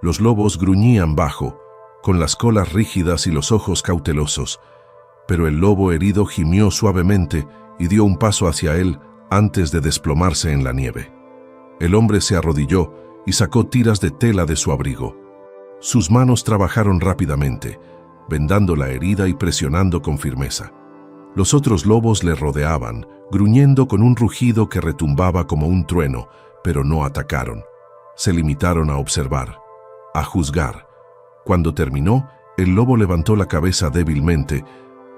Los lobos gruñían bajo, con las colas rígidas y los ojos cautelosos, pero el lobo herido gimió suavemente y dio un paso hacia él antes de desplomarse en la nieve. El hombre se arrodilló y sacó tiras de tela de su abrigo. Sus manos trabajaron rápidamente, vendando la herida y presionando con firmeza. Los otros lobos le rodeaban, gruñendo con un rugido que retumbaba como un trueno, pero no atacaron. Se limitaron a observar, a juzgar. Cuando terminó, el lobo levantó la cabeza débilmente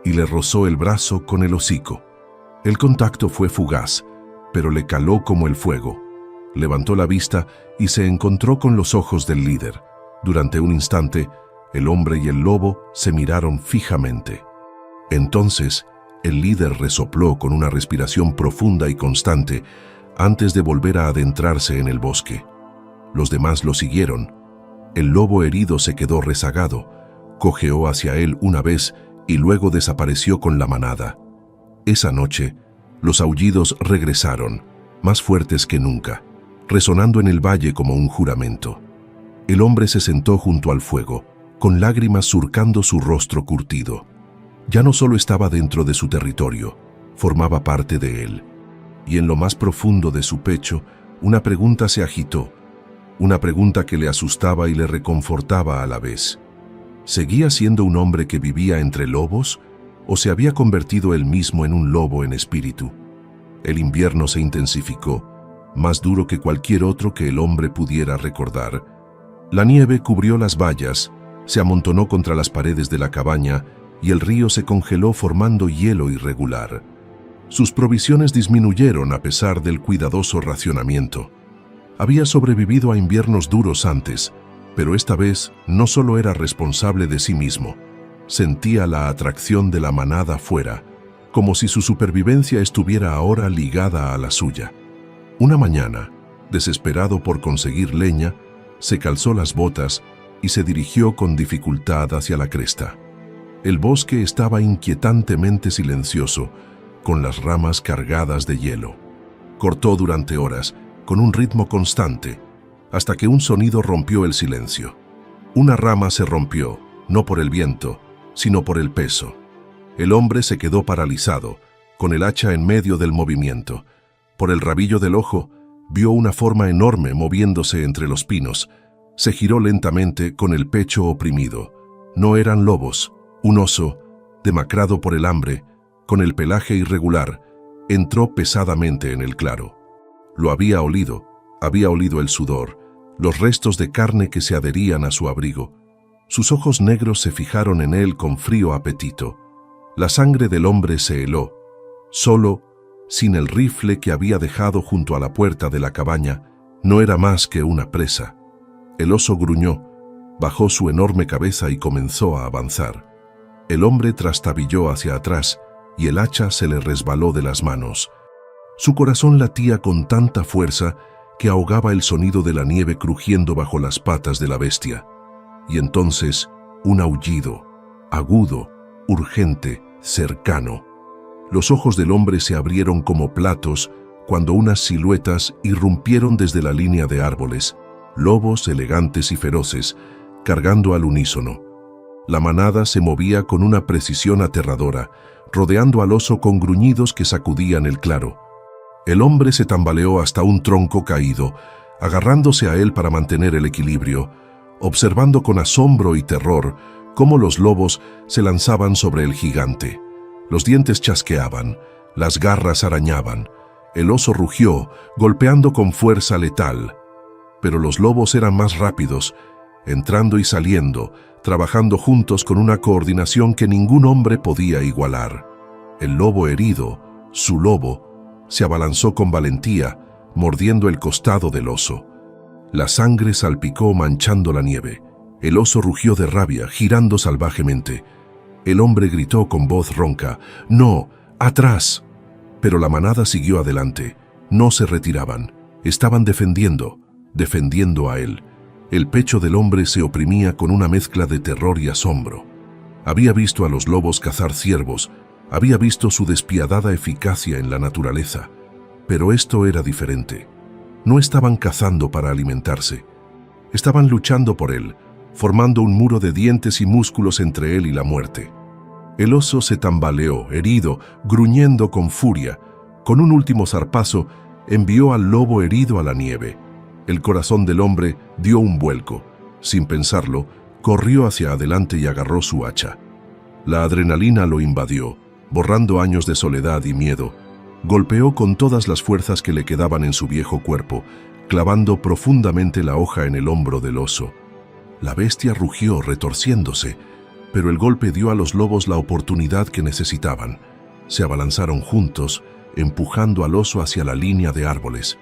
y le rozó el brazo con el hocico. El contacto fue fugaz, pero le caló como el fuego. Levantó la vista y se encontró con los ojos del líder. Durante un instante, el hombre y el lobo se miraron fijamente. Entonces, el líder resopló con una respiración profunda y constante antes de volver a adentrarse en el bosque. Los demás lo siguieron. El lobo herido se quedó rezagado, cojeó hacia él una vez y luego desapareció con la manada. Esa noche, los aullidos regresaron, más fuertes que nunca, resonando en el valle como un juramento. El hombre se sentó junto al fuego, con lágrimas surcando su rostro curtido. Ya no solo estaba dentro de su territorio, formaba parte de él. Y en lo más profundo de su pecho, una pregunta se agitó, una pregunta que le asustaba y le reconfortaba a la vez. ¿Seguía siendo un hombre que vivía entre lobos o se había convertido él mismo en un lobo en espíritu? El invierno se intensificó, más duro que cualquier otro que el hombre pudiera recordar. La nieve cubrió las vallas, se amontonó contra las paredes de la cabaña y el río se congeló formando hielo irregular. Sus provisiones disminuyeron a pesar del cuidadoso racionamiento. Había sobrevivido a inviernos duros antes, pero esta vez no solo era responsable de sí mismo. Sentía la atracción de la manada fuera, como si su supervivencia estuviera ahora ligada a la suya. Una mañana, desesperado por conseguir leña, se calzó las botas y se dirigió con dificultad hacia la cresta. El bosque estaba inquietantemente silencioso, con las ramas cargadas de hielo. Cortó durante horas, con un ritmo constante, hasta que un sonido rompió el silencio. Una rama se rompió, no por el viento, sino por el peso. El hombre se quedó paralizado, con el hacha en medio del movimiento. Por el rabillo del ojo, vio una forma enorme moviéndose entre los pinos. Se giró lentamente con el pecho oprimido. No eran lobos. Un oso, demacrado por el hambre, con el pelaje irregular, entró pesadamente en el claro. Lo había olido el sudor, los restos de carne que se adherían a su abrigo. Sus ojos negros se fijaron en él con frío apetito. La sangre del hombre se heló, solo, sin el rifle que había dejado junto a la puerta de la cabaña, no era más que una presa. El oso gruñó, bajó su enorme cabeza y comenzó a avanzar. El hombre trastabilló hacia atrás y el hacha se le resbaló de las manos. Su corazón latía con tanta fuerza que ahogaba el sonido de la nieve crujiendo bajo las patas de la bestia. Y entonces, un aullido, agudo, urgente, cercano. Los ojos del hombre se abrieron como platos cuando unas siluetas irrumpieron desde la línea de árboles, lobos elegantes y feroces, cargando al unísono. La manada se movía con una precisión aterradora, rodeando al oso con gruñidos que sacudían el claro. El hombre se tambaleó hasta un tronco caído, agarrándose a él para mantener el equilibrio, observando con asombro y terror cómo los lobos se lanzaban sobre el gigante. Los dientes chasqueaban, las garras arañaban, el oso rugió, golpeando con fuerza letal. Pero los lobos eran más rápidos, entrando y saliendo, trabajando juntos con una coordinación que ningún hombre podía igualar. El lobo herido, su lobo, se abalanzó con valentía, mordiendo el costado del oso. La sangre salpicó manchando la nieve. El oso rugió de rabia, girando salvajemente. El hombre gritó con voz ronca, «¡No! ¡Atrás!». Pero la manada siguió adelante. No se retiraban. Estaban defendiendo a él. El pecho del hombre se oprimía con una mezcla de terror y asombro. Había visto a los lobos cazar ciervos, había visto su despiadada eficacia en la naturaleza. Pero esto era diferente. No estaban cazando para alimentarse. Estaban luchando por él, formando un muro de dientes y músculos entre él y la muerte. El oso se tambaleó, herido, gruñendo con furia. Con un último zarpazo, envió al lobo herido a la nieve. El corazón del hombre dio un vuelco. Sin pensarlo, corrió hacia adelante y agarró su hacha. La adrenalina lo invadió, borrando años de soledad y miedo. Golpeó con todas las fuerzas que le quedaban en su viejo cuerpo, clavando profundamente la hoja en el hombro del oso. La bestia rugió, retorciéndose, pero el golpe dio a los lobos la oportunidad que necesitaban. Se abalanzaron juntos, empujando al oso hacia la línea de árboles.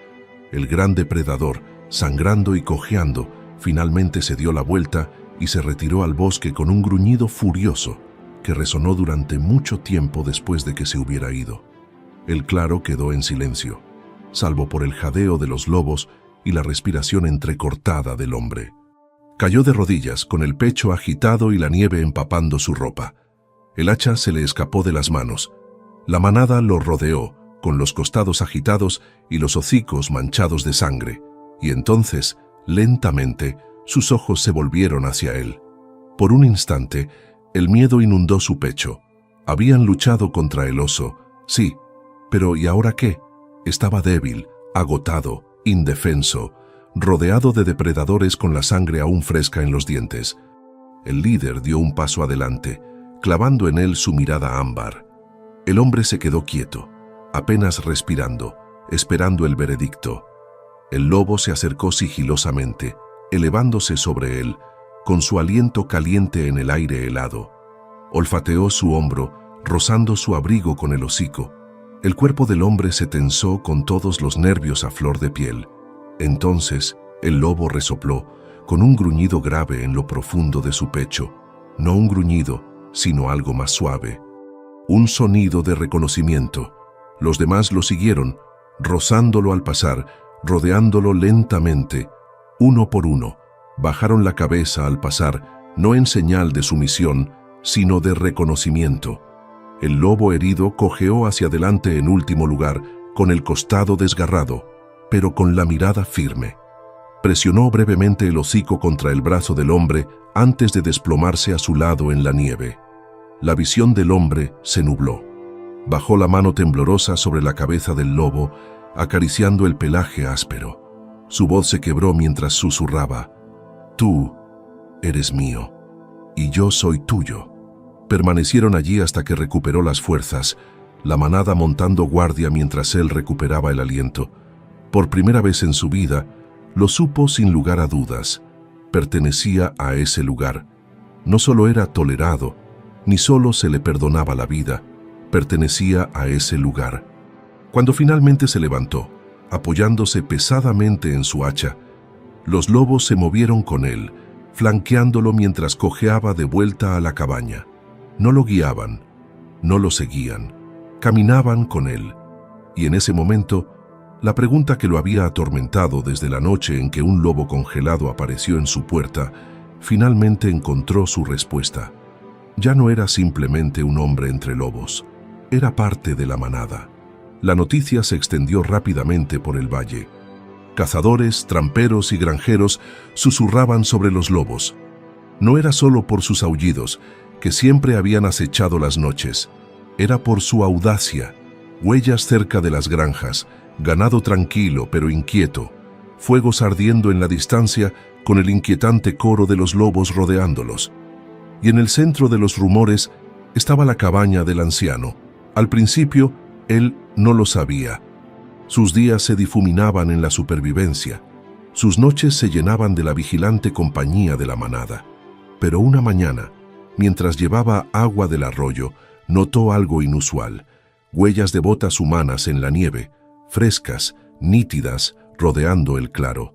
El gran depredador, sangrando y cojeando, finalmente se dio la vuelta y se retiró al bosque con un gruñido furioso que resonó durante mucho tiempo después de que se hubiera ido. El claro quedó en silencio, salvo por el jadeo de los lobos y la respiración entrecortada del hombre. Cayó de rodillas, con el pecho agitado y la nieve empapando su ropa. El hacha se le escapó de las manos. La manada lo rodeó, con los costados agitados y los hocicos manchados de sangre, y entonces, lentamente, sus ojos se volvieron hacia él. Por un instante, el miedo inundó su pecho. Habían luchado contra el oso, sí, pero ¿y ahora qué? Estaba débil, agotado, indefenso, rodeado de depredadores con la sangre aún fresca en los dientes. El líder dio un paso adelante, clavando en él su mirada ámbar. El hombre se quedó quieto, apenas respirando, esperando el veredicto. El lobo se acercó sigilosamente, elevándose sobre él, con su aliento caliente en el aire helado. Olfateó su hombro, rozando su abrigo con el hocico. El cuerpo del hombre se tensó con todos los nervios a flor de piel. Entonces el lobo resopló, con un gruñido grave en lo profundo de su pecho. No un gruñido, sino algo más suave. Un sonido de reconocimiento. Los demás lo siguieron, rozándolo al pasar, rodeándolo lentamente, uno por uno. Bajaron la cabeza al pasar, no en señal de sumisión, sino de reconocimiento. El lobo herido cojeó hacia adelante en último lugar, con el costado desgarrado, pero con la mirada firme. Presionó brevemente el hocico contra el brazo del hombre antes de desplomarse a su lado en la nieve. La visión del hombre se nubló. Bajó la mano temblorosa sobre la cabeza del lobo, acariciando el pelaje áspero. Su voz se quebró mientras susurraba: «Tú eres mío, y yo soy tuyo». Permanecieron allí hasta que recuperó las fuerzas, la manada montando guardia mientras él recuperaba el aliento. Por primera vez en su vida, lo supo sin lugar a dudas. Pertenecía a ese lugar. No solo era tolerado, ni solo se le perdonaba la vida, pertenecía a ese lugar. Cuando finalmente se levantó, apoyándose pesadamente en su hacha, los lobos se movieron con él, flanqueándolo mientras cojeaba de vuelta a la cabaña. No lo guiaban, no lo seguían, caminaban con él. Y en ese momento, la pregunta que lo había atormentado desde la noche en que un lobo congelado apareció en su puerta, finalmente encontró su respuesta. Ya no era simplemente un hombre entre lobos, era parte de la manada. La noticia se extendió rápidamente por el valle. Cazadores, tramperos y granjeros susurraban sobre los lobos. No era solo por sus aullidos, que siempre habían acechado las noches. Era por su audacia, huellas cerca de las granjas, ganado tranquilo pero inquieto, fuegos ardiendo en la distancia con el inquietante coro de los lobos rodeándolos. Y en el centro de los rumores estaba la cabaña del anciano. Al principio, él no lo sabía. Sus días se difuminaban en la supervivencia. Sus noches se llenaban de la vigilante compañía de la manada. Pero una mañana, mientras llevaba agua del arroyo, notó algo inusual. Huellas de botas humanas en la nieve, frescas, nítidas, rodeando el claro.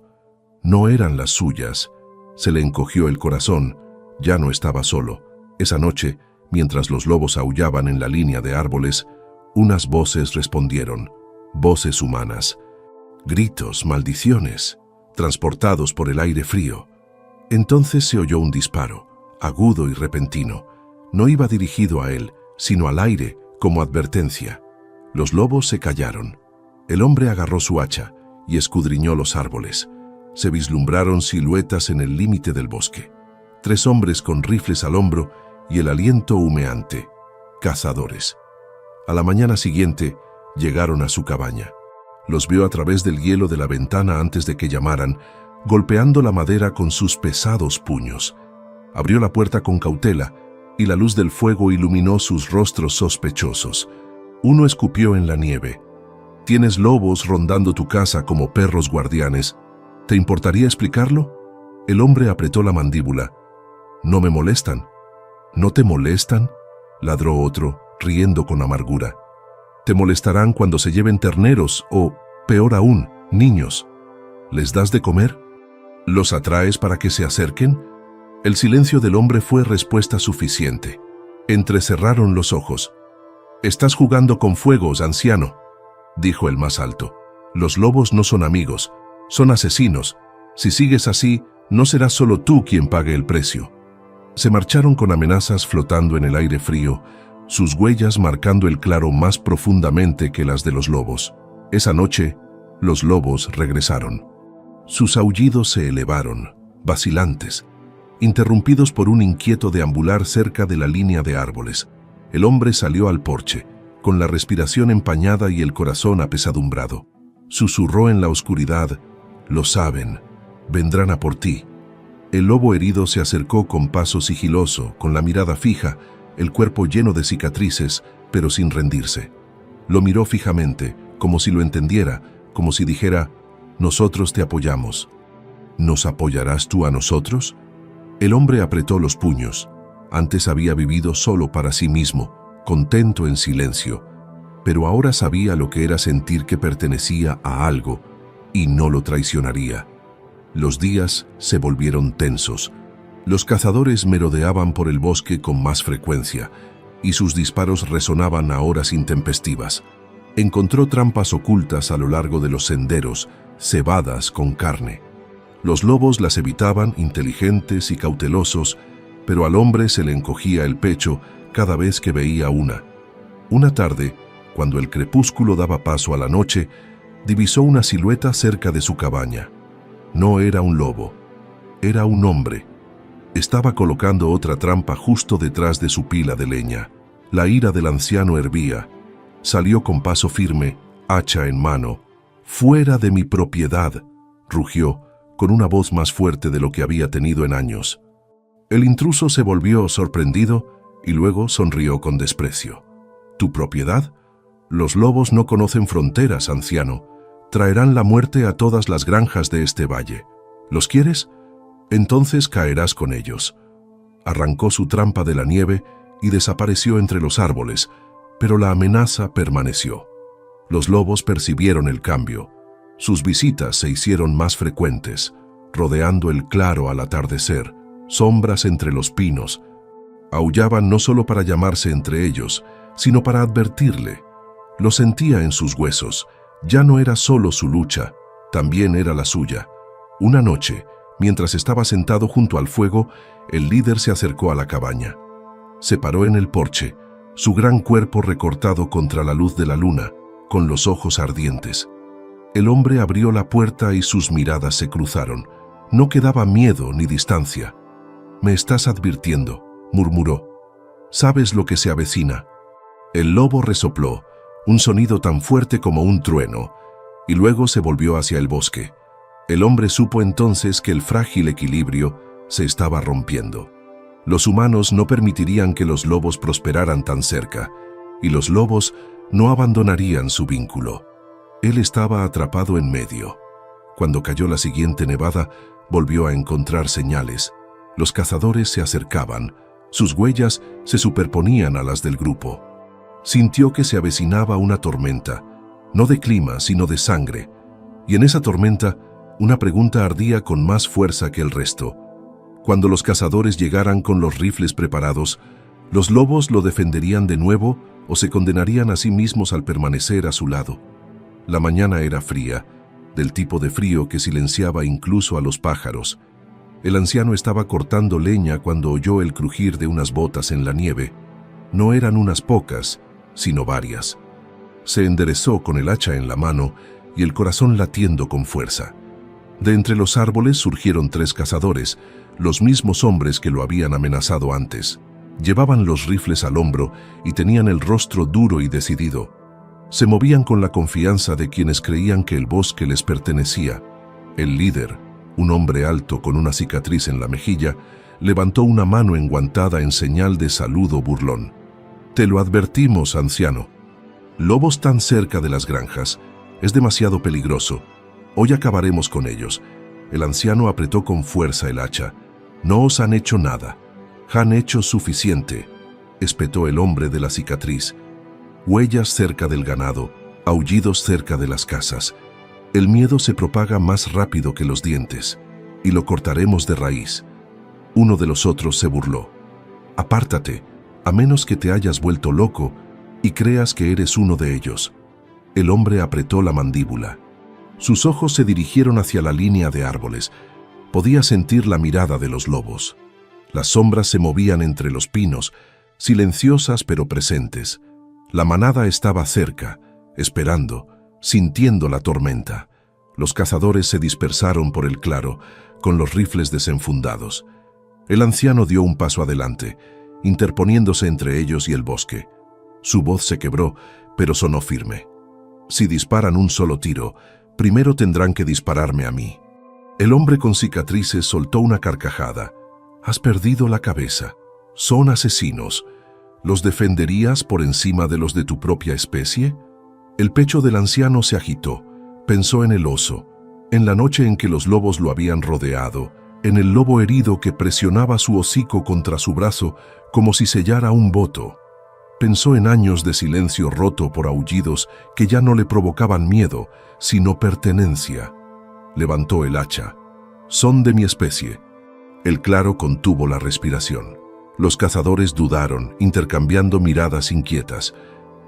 No eran las suyas. Se le encogió el corazón. Ya no estaba solo. Esa noche, mientras los lobos aullaban en la línea de árboles, unas voces respondieron. Voces humanas. Gritos, maldiciones, transportados por el aire frío. Entonces se oyó un disparo, agudo y repentino. No iba dirigido a él, sino al aire, como advertencia. Los lobos se callaron. El hombre agarró su hacha y escudriñó los árboles. Se vislumbraron siluetas en el límite del bosque. 3 hombres con rifles al hombro y el aliento humeante. Cazadores. A la mañana siguiente, llegaron a su cabaña. Los vio a través del hielo de la ventana antes de que llamaran, golpeando la madera con sus pesados puños. Abrió la puerta con cautela y la luz del fuego iluminó sus rostros sospechosos. Uno escupió en la nieve. «Tienes lobos rondando tu casa como perros guardianes. ¿Te importaría explicarlo?» El hombre apretó la mandíbula. «No me molestan». «¿No te molestan?», ladró otro, riendo con amargura. «Te molestarán cuando se lleven terneros o, peor aún, niños. ¿Les das de comer? ¿Los atraes para que se acerquen?». El silencio del hombre fue respuesta suficiente. Entrecerraron los ojos. «Estás jugando con fuegos, anciano», dijo el más alto. «Los lobos no son amigos, son asesinos. Si sigues así, no serás solo tú quien pague el precio». Se marcharon con amenazas flotando en el aire frío, sus huellas marcando el claro más profundamente que las de los lobos. Esa noche, los lobos regresaron. Sus aullidos se elevaron, vacilantes, interrumpidos por un inquieto deambular cerca de la línea de árboles. El hombre salió al porche, con la respiración empañada y el corazón apesadumbrado. Susurró en la oscuridad: «Lo saben, vendrán a por ti». El lobo herido se acercó con paso sigiloso, con la mirada fija, el cuerpo lleno de cicatrices, pero sin rendirse. Lo miró fijamente, como si lo entendiera, como si dijera: «Nosotros te apoyamos». «¿Nos apoyarás tú a nosotros?». El hombre apretó los puños. Antes había vivido solo para sí mismo, contento en silencio, pero ahora sabía lo que era sentir que pertenecía a algo, y no lo traicionaría. Los días se volvieron tensos. Los cazadores merodeaban por el bosque con más frecuencia, y sus disparos resonaban a horas intempestivas. Encontró trampas ocultas a lo largo de los senderos, cebadas con carne. Los lobos las evitaban, inteligentes y cautelosos, pero al hombre se le encogía el pecho cada vez que veía una. Una tarde, cuando el crepúsculo daba paso a la noche, divisó una silueta cerca de su cabaña. No era un lobo, era un hombre. Estaba colocando otra trampa justo detrás de su pila de leña. La ira del anciano hervía. Salió con paso firme, hacha en mano. «¡Fuera de mi propiedad!», rugió, con una voz más fuerte de lo que había tenido en años. El intruso se volvió sorprendido y luego sonrió con desprecio. «¿Tu propiedad? Los lobos no conocen fronteras, anciano. Traerán la muerte a todas las granjas de este valle. ¿Los quieres? Entonces caerás con ellos». Arrancó su trampa de la nieve y desapareció entre los árboles, pero la amenaza permaneció. Los lobos percibieron el cambio. Sus visitas se hicieron más frecuentes, rodeando el claro al atardecer, sombras entre los pinos. Aullaban no solo para llamarse entre ellos, sino para advertirle. Lo sentía en sus huesos. Ya no era solo su lucha, también era la suya. Una noche, mientras estaba sentado junto al fuego, el líder se acercó a la cabaña. Se paró en el porche, su gran cuerpo recortado contra la luz de la luna, con los ojos ardientes. El hombre abrió la puerta y sus miradas se cruzaron. No quedaba miedo ni distancia. «Me estás advirtiendo», murmuró. «¿Sabes lo que se avecina?». El lobo resopló, un sonido tan fuerte como un trueno, y luego se volvió hacia el bosque. El hombre supo entonces que el frágil equilibrio se estaba rompiendo. Los humanos no permitirían que los lobos prosperaran tan cerca, y los lobos no abandonarían su vínculo. Él estaba atrapado en medio. Cuando cayó la siguiente nevada, volvió a encontrar señales. Los cazadores se acercaban, sus huellas se superponían a las del grupo. Sintió que se avecinaba una tormenta, no de clima, sino de sangre, y en esa tormenta una pregunta ardía con más fuerza que el resto. Cuando los cazadores llegaran con los rifles preparados, ¿los lobos lo defenderían de nuevo o se condenarían a sí mismos al permanecer a su lado? La mañana era fría, del tipo de frío que silenciaba incluso a los pájaros. El anciano estaba cortando leña cuando oyó el crujir de unas botas en la nieve. No eran unas pocas, sino varias. Se enderezó con el hacha en la mano y el corazón latiendo con fuerza. De entre los árboles surgieron 3 cazadores, los mismos hombres que lo habían amenazado antes. Llevaban los rifles al hombro y tenían el rostro duro y decidido. Se movían con la confianza de quienes creían que el bosque les pertenecía. El líder, un hombre alto con una cicatriz en la mejilla, levantó una mano enguantada en señal de saludo burlón. «Te lo advertimos, anciano. Lobos tan cerca de las granjas. Es demasiado peligroso. Hoy acabaremos con ellos». El anciano apretó con fuerza el hacha. «No os han hecho nada. Han hecho suficiente», espetó el hombre de la cicatriz. Huellas cerca del ganado, aullidos cerca de las casas. El miedo se propaga más rápido que los dientes, y lo cortaremos de raíz. Uno de los otros se burló. «Apártate, a menos que te hayas vuelto loco y creas que eres uno de ellos». El hombre apretó la mandíbula. Sus ojos se dirigieron hacia la línea de árboles. Podía sentir la mirada de los lobos. Las sombras se movían entre los pinos, silenciosas pero presentes. La manada estaba cerca, esperando, sintiendo la tormenta. Los cazadores se dispersaron por el claro, con los rifles desenfundados. El anciano dio un paso adelante, interponiéndose entre ellos y el bosque. Su voz se quebró, pero sonó firme. «Si disparan un solo tiro, primero tendrán que dispararme a mí». El hombre con cicatrices soltó una carcajada. «Has perdido la cabeza. Son asesinos. ¿Los defenderías por encima de los de tu propia especie?». El pecho del anciano se agitó. Pensó en el oso, en la noche en que los lobos lo habían rodeado, en el lobo herido que presionaba su hocico contra su brazo como si sellara un voto. Pensó en años de silencio roto por aullidos que ya no le provocaban miedo, sino pertenencia. levantó el hacha. «Son de mi especie». El claro contuvo la respiración. Los cazadores dudaron, intercambiando miradas inquietas.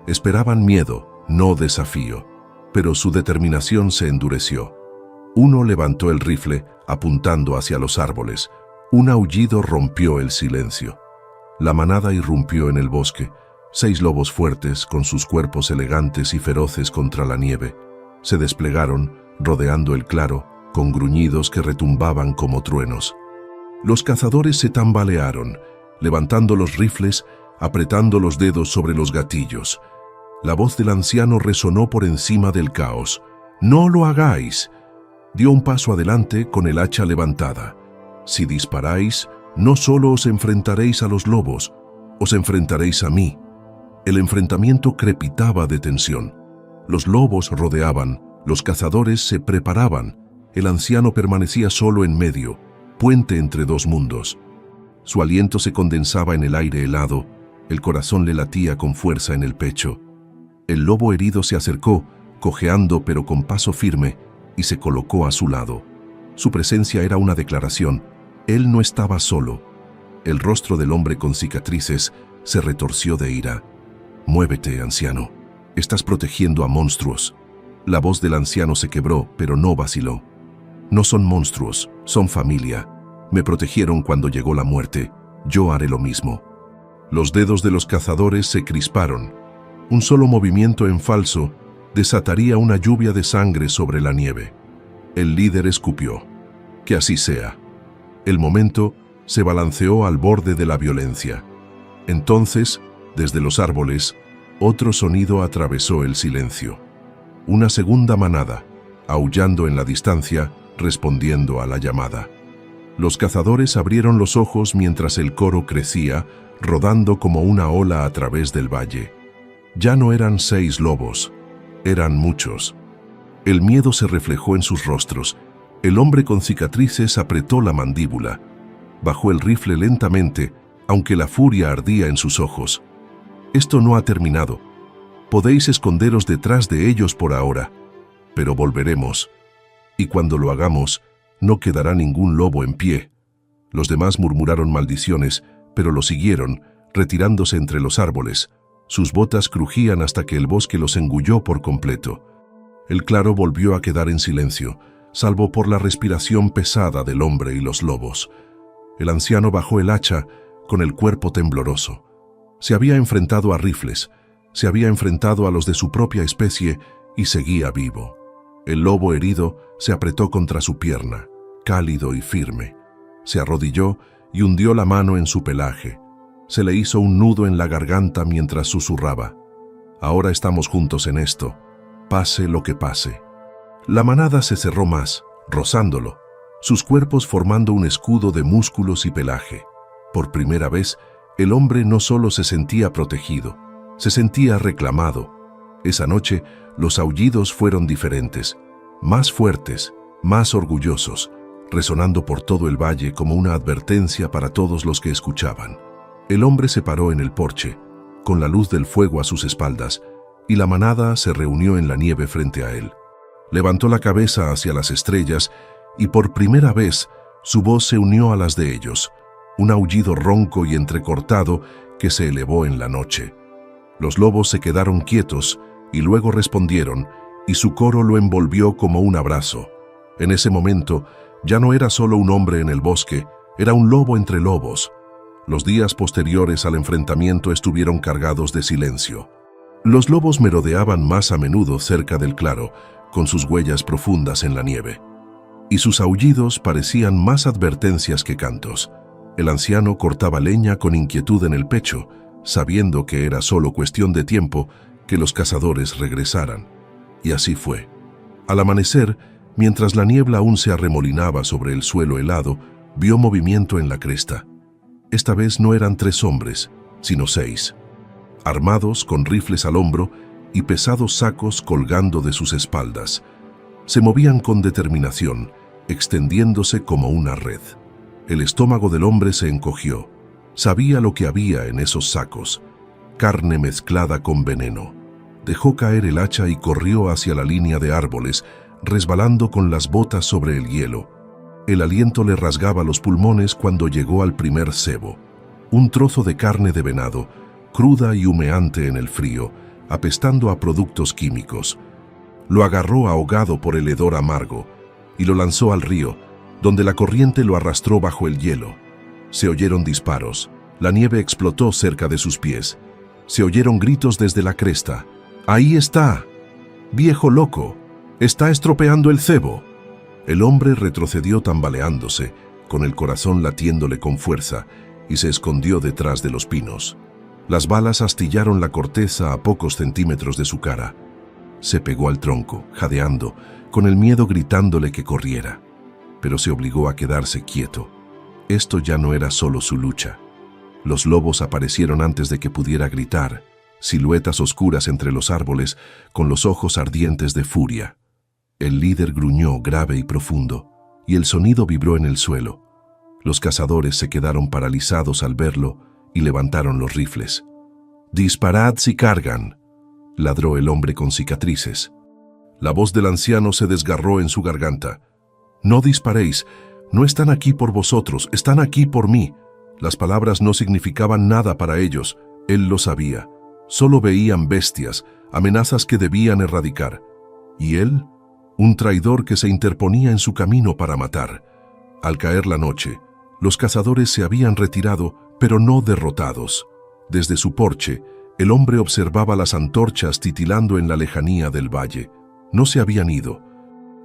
Esperaban miedo, no desafío, pero su determinación se endureció. Uno levantó el rifle, apuntando hacia los árboles. Un aullido rompió el silencio. La manada irrumpió en el bosque. 6 lobos fuertes, con sus cuerpos elegantes y feroces contra la nieve, se desplegaron, rodeando el claro, con gruñidos que retumbaban como truenos. Los cazadores se tambalearon, levantando los rifles, apretando los dedos sobre los gatillos. La voz del anciano resonó por encima del caos. «¡No lo hagáis!». Dio un paso adelante con el hacha levantada. «Si disparáis, no solo os enfrentaréis a los lobos, os enfrentaréis a mí». El enfrentamiento crepitaba de tensión. Los lobos rodeaban, los cazadores se preparaban. El anciano permanecía solo en medio, puente entre 2 mundos. Su aliento se condensaba en el aire helado, el corazón le latía con fuerza en el pecho. El lobo herido se acercó, cojeando pero con paso firme, y se colocó a su lado. Su presencia era una declaración. Él no estaba solo. El rostro del hombre con cicatrices se retorció de ira. «Muévete, anciano. Estás protegiendo a monstruos». La voz del anciano se quebró, pero no vaciló. «No son monstruos, son familia. Me protegieron cuando llegó la muerte. Yo haré lo mismo». Los dedos de los cazadores se crisparon. Un solo movimiento en falso desataría una lluvia de sangre sobre la nieve. El líder escupió. «Que así sea». El momento se balanceó al borde de la violencia. Entonces, desde los árboles, otro sonido atravesó el silencio. Una segunda manada, aullando en la distancia, respondiendo a la llamada. Los cazadores abrieron los ojos mientras el coro crecía, rodando como una ola a través del valle. Ya no eran 6 lobos, eran muchos. El miedo se reflejó en sus rostros. El hombre con cicatrices apretó la mandíbula. Bajó el rifle lentamente, aunque la furia ardía en sus ojos. «Esto no ha terminado. Podéis esconderos detrás de ellos por ahora, pero volveremos. Y cuando lo hagamos, no quedará ningún lobo en pie». Los demás murmuraron maldiciones, pero lo siguieron, retirándose entre los árboles. Sus botas crujían hasta que el bosque los engulló por completo. El claro volvió a quedar en silencio, salvo por la respiración pesada del hombre y los lobos. El anciano bajó el hacha con el cuerpo tembloroso. Se había enfrentado a rifles, se había enfrentado a los de su propia especie y seguía vivo. El lobo herido se apretó contra su pierna, cálido y firme. Se arrodilló y hundió la mano en su pelaje. Se le hizo un nudo en la garganta mientras susurraba. «Ahora estamos juntos en esto, pase lo que pase». La manada se cerró más, rozándolo, sus cuerpos formando un escudo de músculos y pelaje. Por primera vez, el hombre no solo se sentía protegido, se sentía reclamado. Esa noche, los aullidos fueron diferentes, más fuertes, más orgullosos, resonando por todo el valle como una advertencia para todos los que escuchaban. El hombre se paró en el porche, con la luz del fuego a sus espaldas, y la manada se reunió en la nieve frente a él. Levantó la cabeza hacia las estrellas y por primera vez su voz se unió a las de ellos, un aullido ronco y entrecortado que se elevó en la noche. Los lobos se quedaron quietos y luego respondieron, y su coro lo envolvió como un abrazo. En ese momento, ya no era solo un hombre en el bosque, era un lobo entre lobos. Los días posteriores al enfrentamiento estuvieron cargados de silencio. Los lobos merodeaban más a menudo cerca del claro, con sus huellas profundas en la nieve. Y sus aullidos parecían más advertencias que cantos. El anciano cortaba leña con inquietud en el pecho, sabiendo que era solo cuestión de tiempo que los cazadores regresaran. Y así fue. Al amanecer, mientras la niebla aún se arremolinaba sobre el suelo helado, vio movimiento en la cresta. Esta vez no eran 3 hombres, sino 6. Armados con rifles al hombro y pesados sacos colgando de sus espaldas. Se movían con determinación, extendiéndose como una red. El estómago del hombre se encogió. Sabía lo que había en esos sacos. Carne mezclada con veneno. Dejó caer el hacha y corrió hacia la línea de árboles, resbalando con las botas sobre el hielo. El aliento le rasgaba los pulmones cuando llegó al primer cebo. Un trozo de carne de venado, cruda y humeante en el frío, apestando a productos químicos. Lo agarró ahogado por el hedor amargo y lo lanzó al río, donde la corriente lo arrastró bajo el hielo. Se oyeron disparos. La nieve explotó cerca de sus pies. Se oyeron gritos desde la cresta. ¡Ahí está! ¡Viejo loco! ¡Está estropeando el cebo! El hombre retrocedió tambaleándose, con el corazón latiéndole con fuerza, y se escondió detrás de los pinos. Las balas astillaron la corteza a pocos centímetros de su cara. Se pegó al tronco, jadeando, con el miedo gritándole que corriera. Pero se obligó a quedarse quieto. Esto ya no era solo su lucha. Los lobos aparecieron antes de que pudiera gritar, siluetas oscuras entre los árboles, con los ojos ardientes de furia. El líder gruñó grave y profundo, y el sonido vibró en el suelo. Los cazadores se quedaron paralizados al verlo y levantaron los rifles. «¡Disparad si cargan!», ladró el hombre con cicatrices. La voz del anciano se desgarró en su garganta. «No disparéis, no están aquí por vosotros, están aquí por mí». Las palabras no significaban nada para ellos, él lo sabía. Solo veían bestias, amenazas que debían erradicar. ¿Y él? Un traidor que se interponía en su camino para matar. Al caer la noche, los cazadores se habían retirado, pero no derrotados. Desde su porche, el hombre observaba las antorchas titilando en la lejanía del valle. No se habían ido.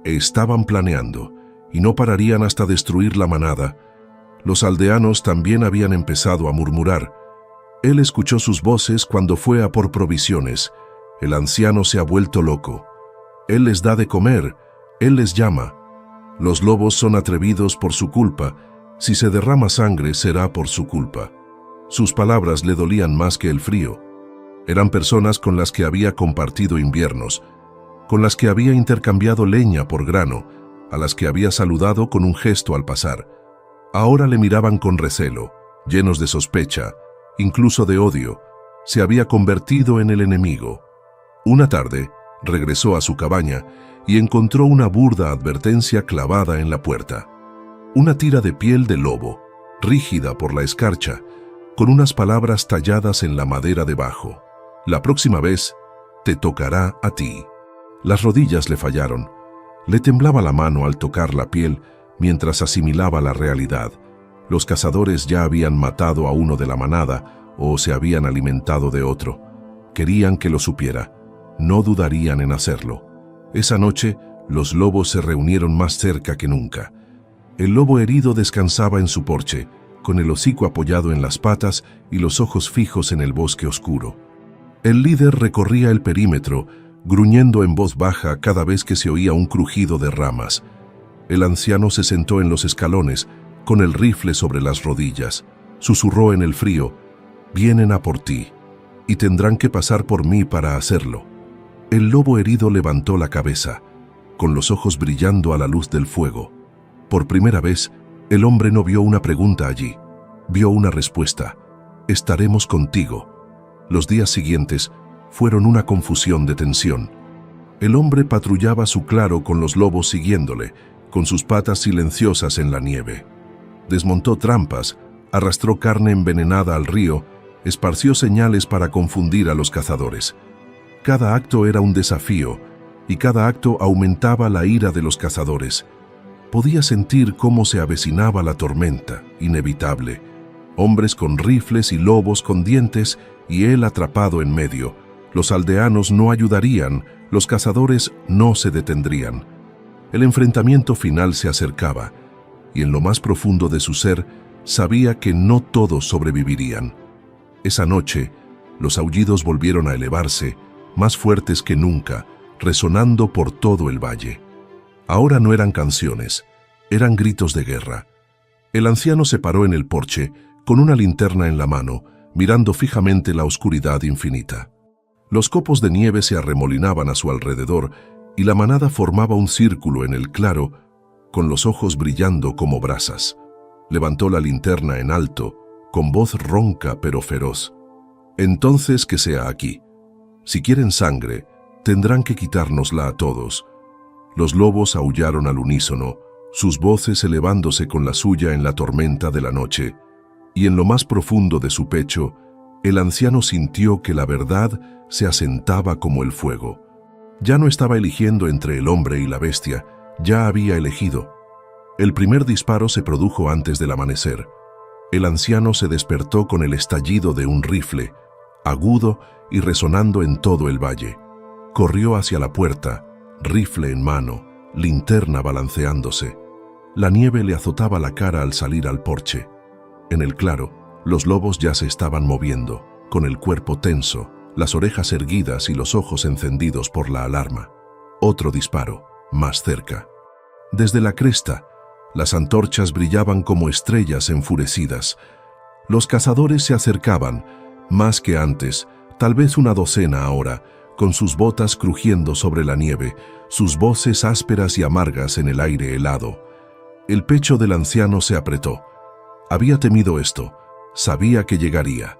Estaban planeando, y no pararían hasta destruir la manada. Los aldeanos también habían empezado a murmurar. Él escuchó sus voces cuando fue a por provisiones. El anciano se ha vuelto loco. Él les da de comer, él les llama. Los lobos son atrevidos por su culpa. Si se derrama sangre, será por su culpa. Sus palabras le dolían más que el frío. Eran personas con las que había compartido inviernos, con las que había intercambiado leña por grano, a las que había saludado con un gesto al pasar. Ahora le miraban con recelo, llenos de sospecha, incluso de odio. Se había convertido en el enemigo. Una tarde, regresó a su cabaña y encontró una burda advertencia clavada en la puerta. Una tira de piel de lobo, rígida por la escarcha, con unas palabras talladas en la madera debajo. La próxima vez, te tocará a ti. Las rodillas le fallaron. Le temblaba la mano al tocar la piel mientras asimilaba la realidad. Los cazadores ya habían matado a uno de la manada o se habían alimentado de otro. Querían que lo supiera. No dudarían en hacerlo. Esa noche, los lobos se reunieron más cerca que nunca. El lobo herido descansaba en su porche, con el hocico apoyado en las patas y los ojos fijos en el bosque oscuro. El líder recorría el perímetro, gruñendo en voz baja cada vez que se oía un crujido de ramas. El anciano se sentó en los escalones, con el rifle sobre las rodillas. Susurró en el frío, «Vienen a por ti, y tendrán que pasar por mí para hacerlo». El lobo herido levantó la cabeza, con los ojos brillando a la luz del fuego. Por primera vez, el hombre no vio una pregunta allí, vio una respuesta. «Estaremos contigo». Los días siguientes fueron una confusión de tensión. El hombre patrullaba su claro con los lobos siguiéndole, con sus patas silenciosas en la nieve. Desmontó trampas, arrastró carne envenenada al río, esparció señales para confundir a los cazadores. Cada acto era un desafío, y cada acto aumentaba la ira de los cazadores. Podía sentir cómo se avecinaba la tormenta, inevitable. Hombres con rifles y lobos con dientes, y él atrapado en medio. Los aldeanos no ayudarían, los cazadores no se detendrían. El enfrentamiento final se acercaba, y en lo más profundo de su ser sabía que no todos sobrevivirían. Esa noche, los aullidos volvieron a elevarse, más fuertes que nunca, resonando por todo el valle. Ahora no eran canciones, eran gritos de guerra. El anciano se paró en el porche, con una linterna en la mano, mirando fijamente la oscuridad infinita. Los copos de nieve se arremolinaban a su alrededor, y la manada formaba un círculo en el claro, con los ojos brillando como brasas. Levantó la linterna en alto, con voz ronca pero feroz. «Entonces que sea aquí. Si quieren sangre, tendrán que quitárnosla a todos». Los lobos aullaron al unísono, sus voces elevándose con la suya en la tormenta de la noche, y en lo más profundo de su pecho, el anciano sintió que la verdad se asentaba como el fuego. Ya no estaba eligiendo entre el hombre y la bestia, ya había elegido. El primer disparo se produjo antes del amanecer. El anciano se despertó con el estallido de un rifle, agudo y resonando en todo el valle. Corrió hacia la puerta, rifle en mano, linterna balanceándose. La nieve le azotaba la cara al salir al porche. En el claro, los lobos ya se estaban moviendo, con el cuerpo tenso, las orejas erguidas y los ojos encendidos por la alarma. Otro disparo, más cerca. Desde la cresta, las antorchas brillaban como estrellas enfurecidas. Los cazadores se acercaban, más que antes, tal vez una docena ahora, con sus botas crujiendo sobre la nieve, sus voces ásperas y amargas en el aire helado. El pecho del anciano se apretó. Había temido esto, sabía que llegaría.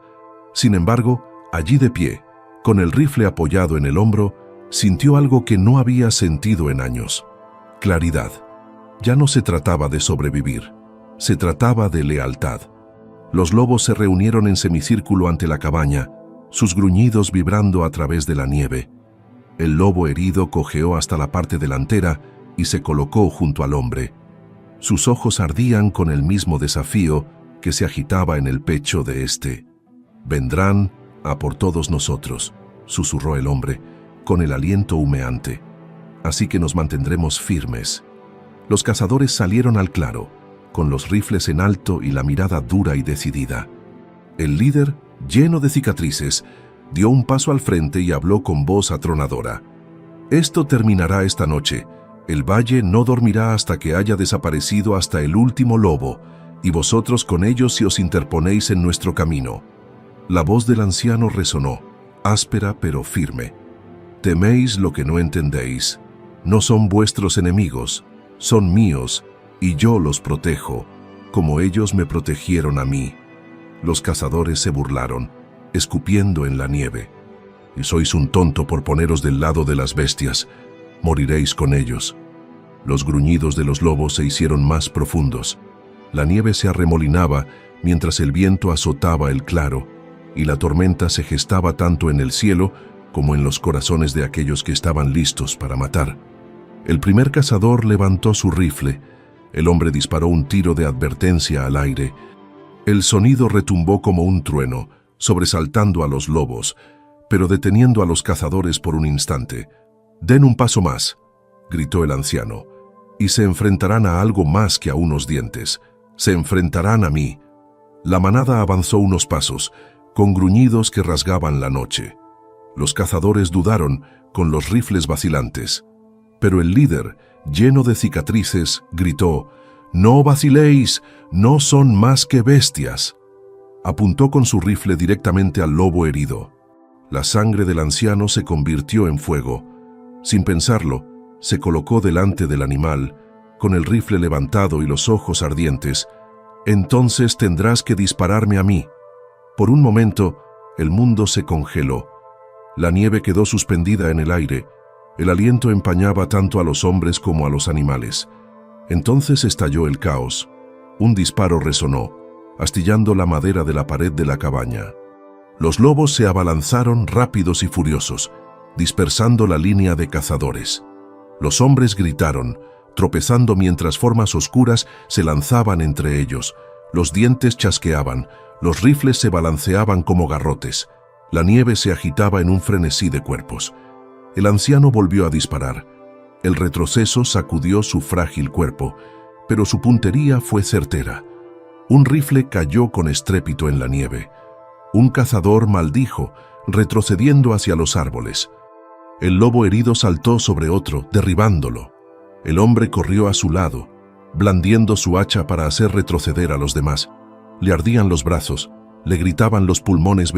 Sin embargo, allí de pie, con el rifle apoyado en el hombro, sintió algo que no había sentido en años. Claridad. Ya no se trataba de sobrevivir, se trataba de lealtad. Los lobos se reunieron en semicírculo ante la cabaña, sus gruñidos vibrando a través de la nieve. El lobo herido cojeó hasta la parte delantera y se colocó junto al hombre. Sus ojos ardían con el mismo desafío que se agitaba en el pecho de éste. «Vendrán a por todos nosotros», susurró el hombre, con el aliento humeante. «Así que nos mantendremos firmes». Los cazadores salieron al claro, con los rifles en alto y la mirada dura y decidida. El líder, lleno de cicatrices, dio un paso al frente y habló con voz atronadora. «Esto terminará esta noche. El valle no dormirá hasta que haya desaparecido hasta el último lobo, y vosotros con ellos si os interponéis en nuestro camino». La voz del anciano resonó, áspera pero firme. «Teméis lo que no entendéis. No son vuestros enemigos, son míos, y yo los protejo, como ellos me protegieron a mí». Los cazadores se burlaron, escupiendo en la nieve. «Y sois un tonto por poneros del lado de las bestias. Moriréis con ellos». Los gruñidos de los lobos se hicieron más profundos. La nieve se arremolinaba mientras el viento azotaba el claro, y la tormenta se gestaba tanto en el cielo como en los corazones de aquellos que estaban listos para matar. El primer cazador levantó su rifle. El hombre disparó un tiro de advertencia al aire. El sonido retumbó como un trueno, sobresaltando a los lobos, pero deteniendo a los cazadores por un instante. «Den un paso más», gritó el anciano, «y se enfrentarán a algo más que a unos dientes. Se enfrentarán a mí». La manada avanzó unos pasos, con gruñidos que rasgaban la noche. Los cazadores dudaron, con los rifles vacilantes. Pero el líder, lleno de cicatrices, gritó: «¡No vaciléis! ¡No son más que bestias!». Apuntó con su rifle directamente al lobo herido. La sangre del anciano se convirtió en fuego. Sin pensarlo, se colocó delante del animal, con el rifle levantado y los ojos ardientes. «Entonces tendrás que dispararme a mí». Por un momento, el mundo se congeló. La nieve quedó suspendida en el aire. El aliento empañaba tanto a los hombres como a los animales. Entonces estalló el caos. Un disparo resonó, astillando la madera de la pared de la cabaña. Los lobos se abalanzaron rápidos y furiosos, dispersando la línea de cazadores. Los hombres gritaron, tropezando mientras formas oscuras se lanzaban entre ellos. Los dientes chasqueaban, los rifles se balanceaban como garrotes. La nieve se agitaba en un frenesí de cuerpos. El anciano volvió a disparar. El retroceso sacudió su frágil cuerpo, pero su puntería fue certera. Un rifle cayó con estrépito en la nieve. Un cazador maldijo, retrocediendo hacia los árboles. El lobo herido saltó sobre otro, derribándolo. El hombre corrió a su lado, blandiendo su hacha para hacer retroceder a los demás. Le ardían los brazos, le gritaban los pulmones,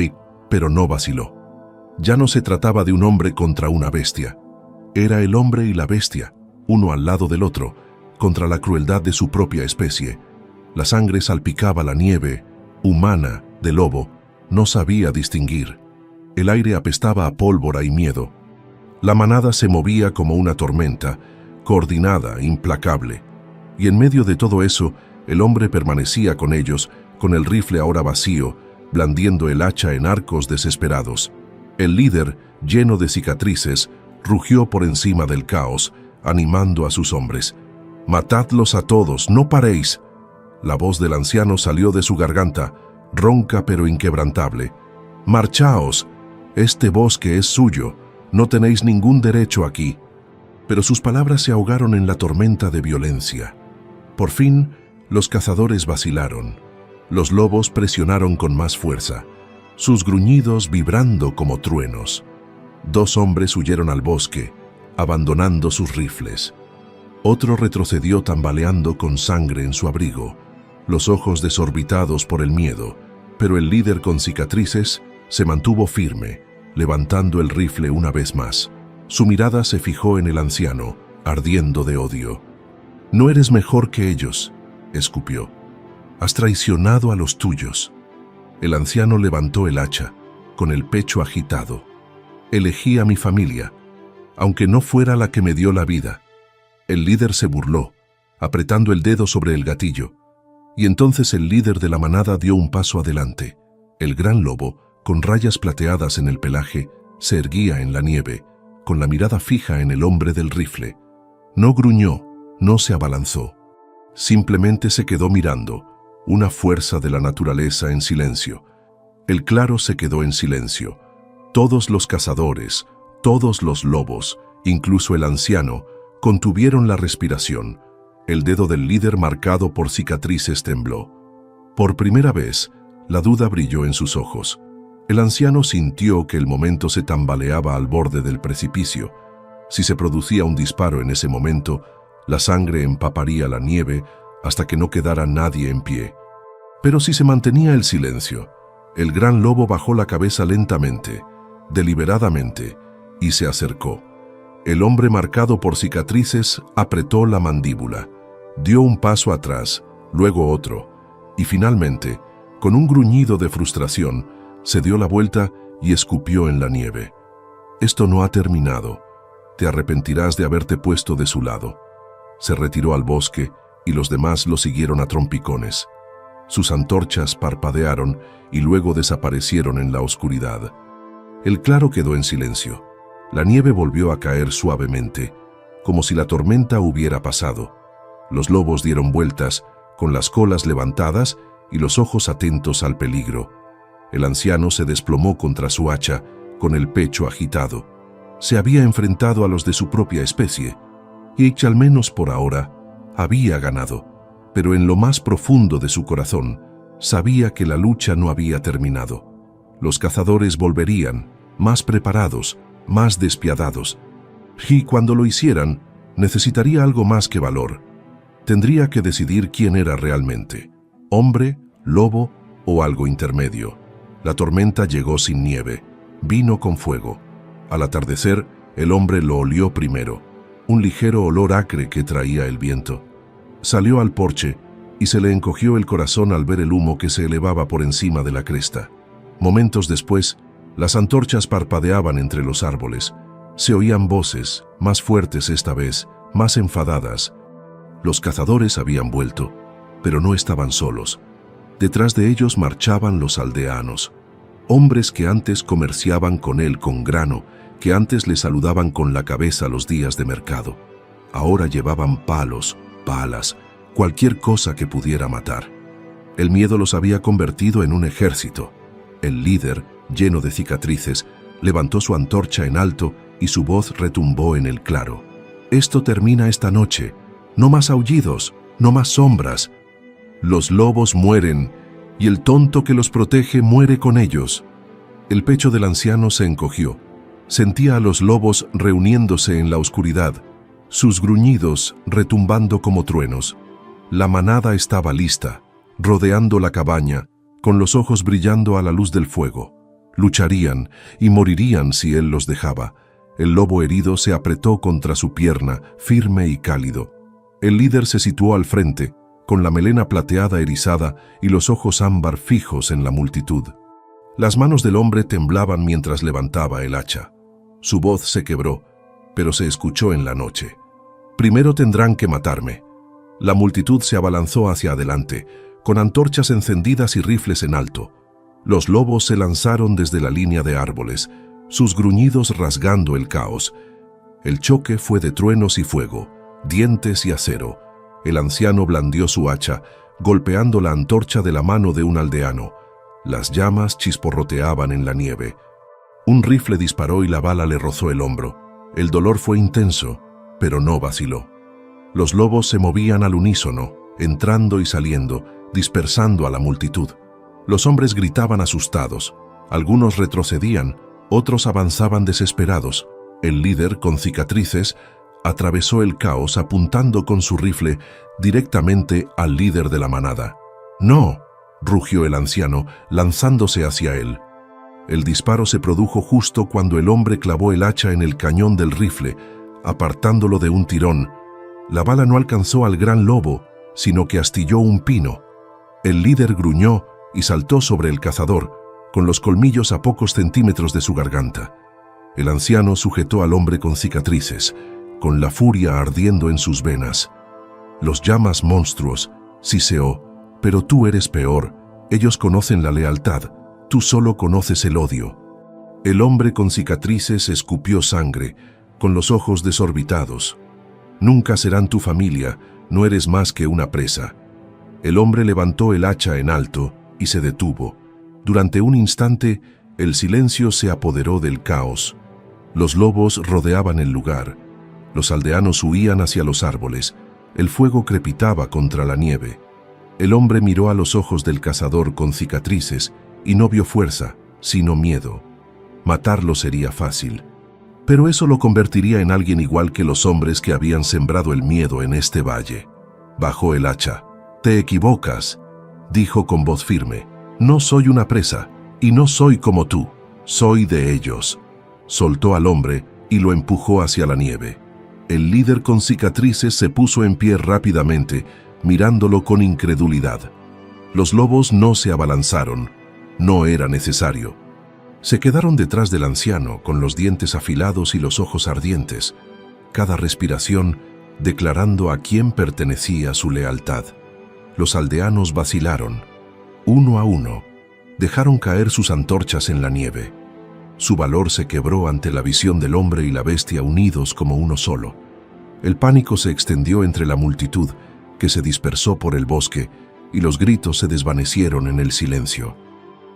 pero no vaciló. Ya no se trataba de un hombre contra una bestia. Era el hombre y la bestia, uno al lado del otro, contra la crueldad de su propia especie. La sangre salpicaba la nieve, humana, del lobo. No sabía distinguir. El aire apestaba a pólvora y miedo. La manada se movía como una tormenta, coordinada, implacable. Y en medio de todo eso, el hombre permanecía con ellos, con el rifle ahora vacío, blandiendo el hacha en arcos desesperados. El líder, lleno de cicatrices, rugió por encima del caos, animando a sus hombres. «Matadlos a todos, no paréis». La voz del anciano salió de su garganta, ronca pero inquebrantable. «Marchaos, este bosque es suyo, no tenéis ningún derecho aquí». Pero sus palabras se ahogaron en la tormenta de violencia. Por fin, los cazadores vacilaron. Los lobos presionaron con más fuerza, sus gruñidos vibrando como truenos. 2 hombres huyeron al bosque, abandonando sus rifles. Otro retrocedió tambaleando con sangre en su abrigo, los ojos desorbitados por el miedo, pero el líder con cicatrices se mantuvo firme, levantando el rifle una vez más. Su mirada se fijó en el anciano, ardiendo de odio. «No eres mejor que ellos», escupió. «Has traicionado a los tuyos». El anciano levantó el hacha, con el pecho agitado. «Elegí a mi familia, aunque no fuera la que me dio la vida». El líder se burló, apretando el dedo sobre el gatillo, y entonces el líder de la manada dio un paso adelante. El gran lobo, con rayas plateadas en el pelaje, se erguía en la nieve, con la mirada fija en el hombre del rifle. No gruñó, no se abalanzó. Simplemente se quedó mirando, una fuerza de la naturaleza en silencio. El claro se quedó en silencio. Todos los cazadores, todos los lobos, incluso el anciano, contuvieron la respiración. El dedo del líder marcado por cicatrices tembló. Por primera vez, la duda brilló en sus ojos. El anciano sintió que el momento se tambaleaba al borde del precipicio. Si se producía un disparo en ese momento, la sangre empaparía la nieve hasta que no quedara nadie en pie. Pero si se mantenía el silencio, el gran lobo bajó la cabeza lentamente, deliberadamente, y se acercó. El hombre marcado por cicatrices apretó la mandíbula, dio un paso atrás, luego otro, y finalmente, con un gruñido de frustración, se dio la vuelta y escupió en la nieve. «Esto no ha terminado. Te arrepentirás de haberte puesto de su lado». Se retiró al bosque y los demás lo siguieron a trompicones. Sus antorchas parpadearon y luego desaparecieron en la oscuridad. El claro quedó en silencio. La nieve volvió a caer suavemente, como si la tormenta hubiera pasado. Los lobos dieron vueltas, con las colas levantadas y los ojos atentos al peligro. El anciano se desplomó contra su hacha, con el pecho agitado. Se había enfrentado a los de su propia especie, y al menos por ahora había ganado, pero en lo más profundo de su corazón sabía que la lucha no había terminado. Los cazadores volverían, más preparados, más despiadados, y cuando lo hicieran, necesitaría algo más que valor. Tendría que decidir quién era realmente, hombre, lobo o algo intermedio. La tormenta llegó sin nieve, vino con fuego. Al atardecer, el hombre lo olió primero, un ligero olor acre que traía el viento. Salió al porche y se le encogió el corazón al ver el humo que se elevaba por encima de la cresta. Momentos después, las antorchas parpadeaban entre los árboles. Se oían voces, más fuertes esta vez, más enfadadas. Los cazadores habían vuelto, pero no estaban solos. Detrás de ellos marchaban los aldeanos, hombres que antes comerciaban con él con grano, que antes le saludaban con la cabeza los días de mercado. Ahora llevaban palos, balas, cualquier cosa que pudiera matar. El miedo los había convertido en un ejército. El líder, lleno de cicatrices, levantó su antorcha en alto y su voz retumbó en el claro. «Esto termina esta noche. No más aullidos, no más sombras. Los lobos mueren, y el tonto que los protege muere con ellos». El pecho del anciano se encogió. Sentía a los lobos reuniéndose en la oscuridad, sus gruñidos retumbando como truenos. La manada estaba lista, rodeando la cabaña, con los ojos brillando a la luz del fuego. Lucharían y morirían si él los dejaba. El lobo herido se apretó contra su pierna, firme y cálido. El líder se situó al frente, con la melena plateada erizada y los ojos ámbar fijos en la multitud. Las manos del hombre temblaban mientras levantaba el hacha. Su voz se quebró, pero se escuchó en la noche. Primero tendrán que matarme. La multitud se abalanzó hacia adelante, con antorchas encendidas y rifles en alto. Los lobos se lanzaron desde la línea de árboles, sus gruñidos rasgando el caos. El choque fue de truenos y fuego, dientes y acero. El anciano blandió su hacha, golpeando la antorcha de la mano de un aldeano. Las llamas chisporroteaban en la nieve. Un rifle disparó y la bala le rozó el hombro. El dolor fue intenso, pero no vaciló. Los lobos se movían al unísono, entrando y saliendo, dispersando a la multitud. Los hombres gritaban asustados. Algunos retrocedían, otros avanzaban desesperados. El líder, con cicatrices, atravesó el caos apuntando con su rifle directamente al líder de la manada. ¡No!, rugió el anciano, lanzándose hacia él. El disparo se produjo justo cuando el hombre clavó el hacha en el cañón del rifle, apartándolo de un tirón. La bala no alcanzó al gran lobo, sino que astilló un pino. El líder gruñó y saltó sobre el cazador, con los colmillos a pocos centímetros de su garganta. El anciano sujetó al hombre con cicatrices, con la furia ardiendo en sus venas. «Los llamas monstruos», siseó, «pero tú eres peor. Ellos conocen la lealtad, tú solo conoces el odio». El hombre con cicatrices escupió sangre, con los ojos desorbitados. «Nunca serán tu familia, no eres más que una presa». El hombre levantó el hacha en alto y se detuvo. Durante un instante, el silencio se apoderó del caos. Los lobos rodeaban el lugar. Los aldeanos huían hacia los árboles. El fuego crepitaba contra la nieve. El hombre miró a los ojos del cazador con cicatrices y no vio fuerza, sino miedo. Matarlo sería fácil, pero eso lo convertiría en alguien igual que los hombres que habían sembrado el miedo en este valle. Bajó el hacha. «Te equivocas», dijo con voz firme. «No soy una presa, y no soy como tú. Soy de ellos». Soltó al hombre y lo empujó hacia la nieve. El líder con cicatrices se puso en pie rápidamente, mirándolo con incredulidad. Los lobos no se abalanzaron. No era necesario. Se quedaron detrás del anciano, con los dientes afilados y los ojos ardientes, cada respiración declarando a quién pertenecía su lealtad. Los aldeanos vacilaron. Uno a uno, dejaron caer sus antorchas en la nieve. Su valor se quebró ante la visión del hombre y la bestia unidos como uno solo. El pánico se extendió entre la multitud, que se dispersó por el bosque, y los gritos se desvanecieron en el silencio.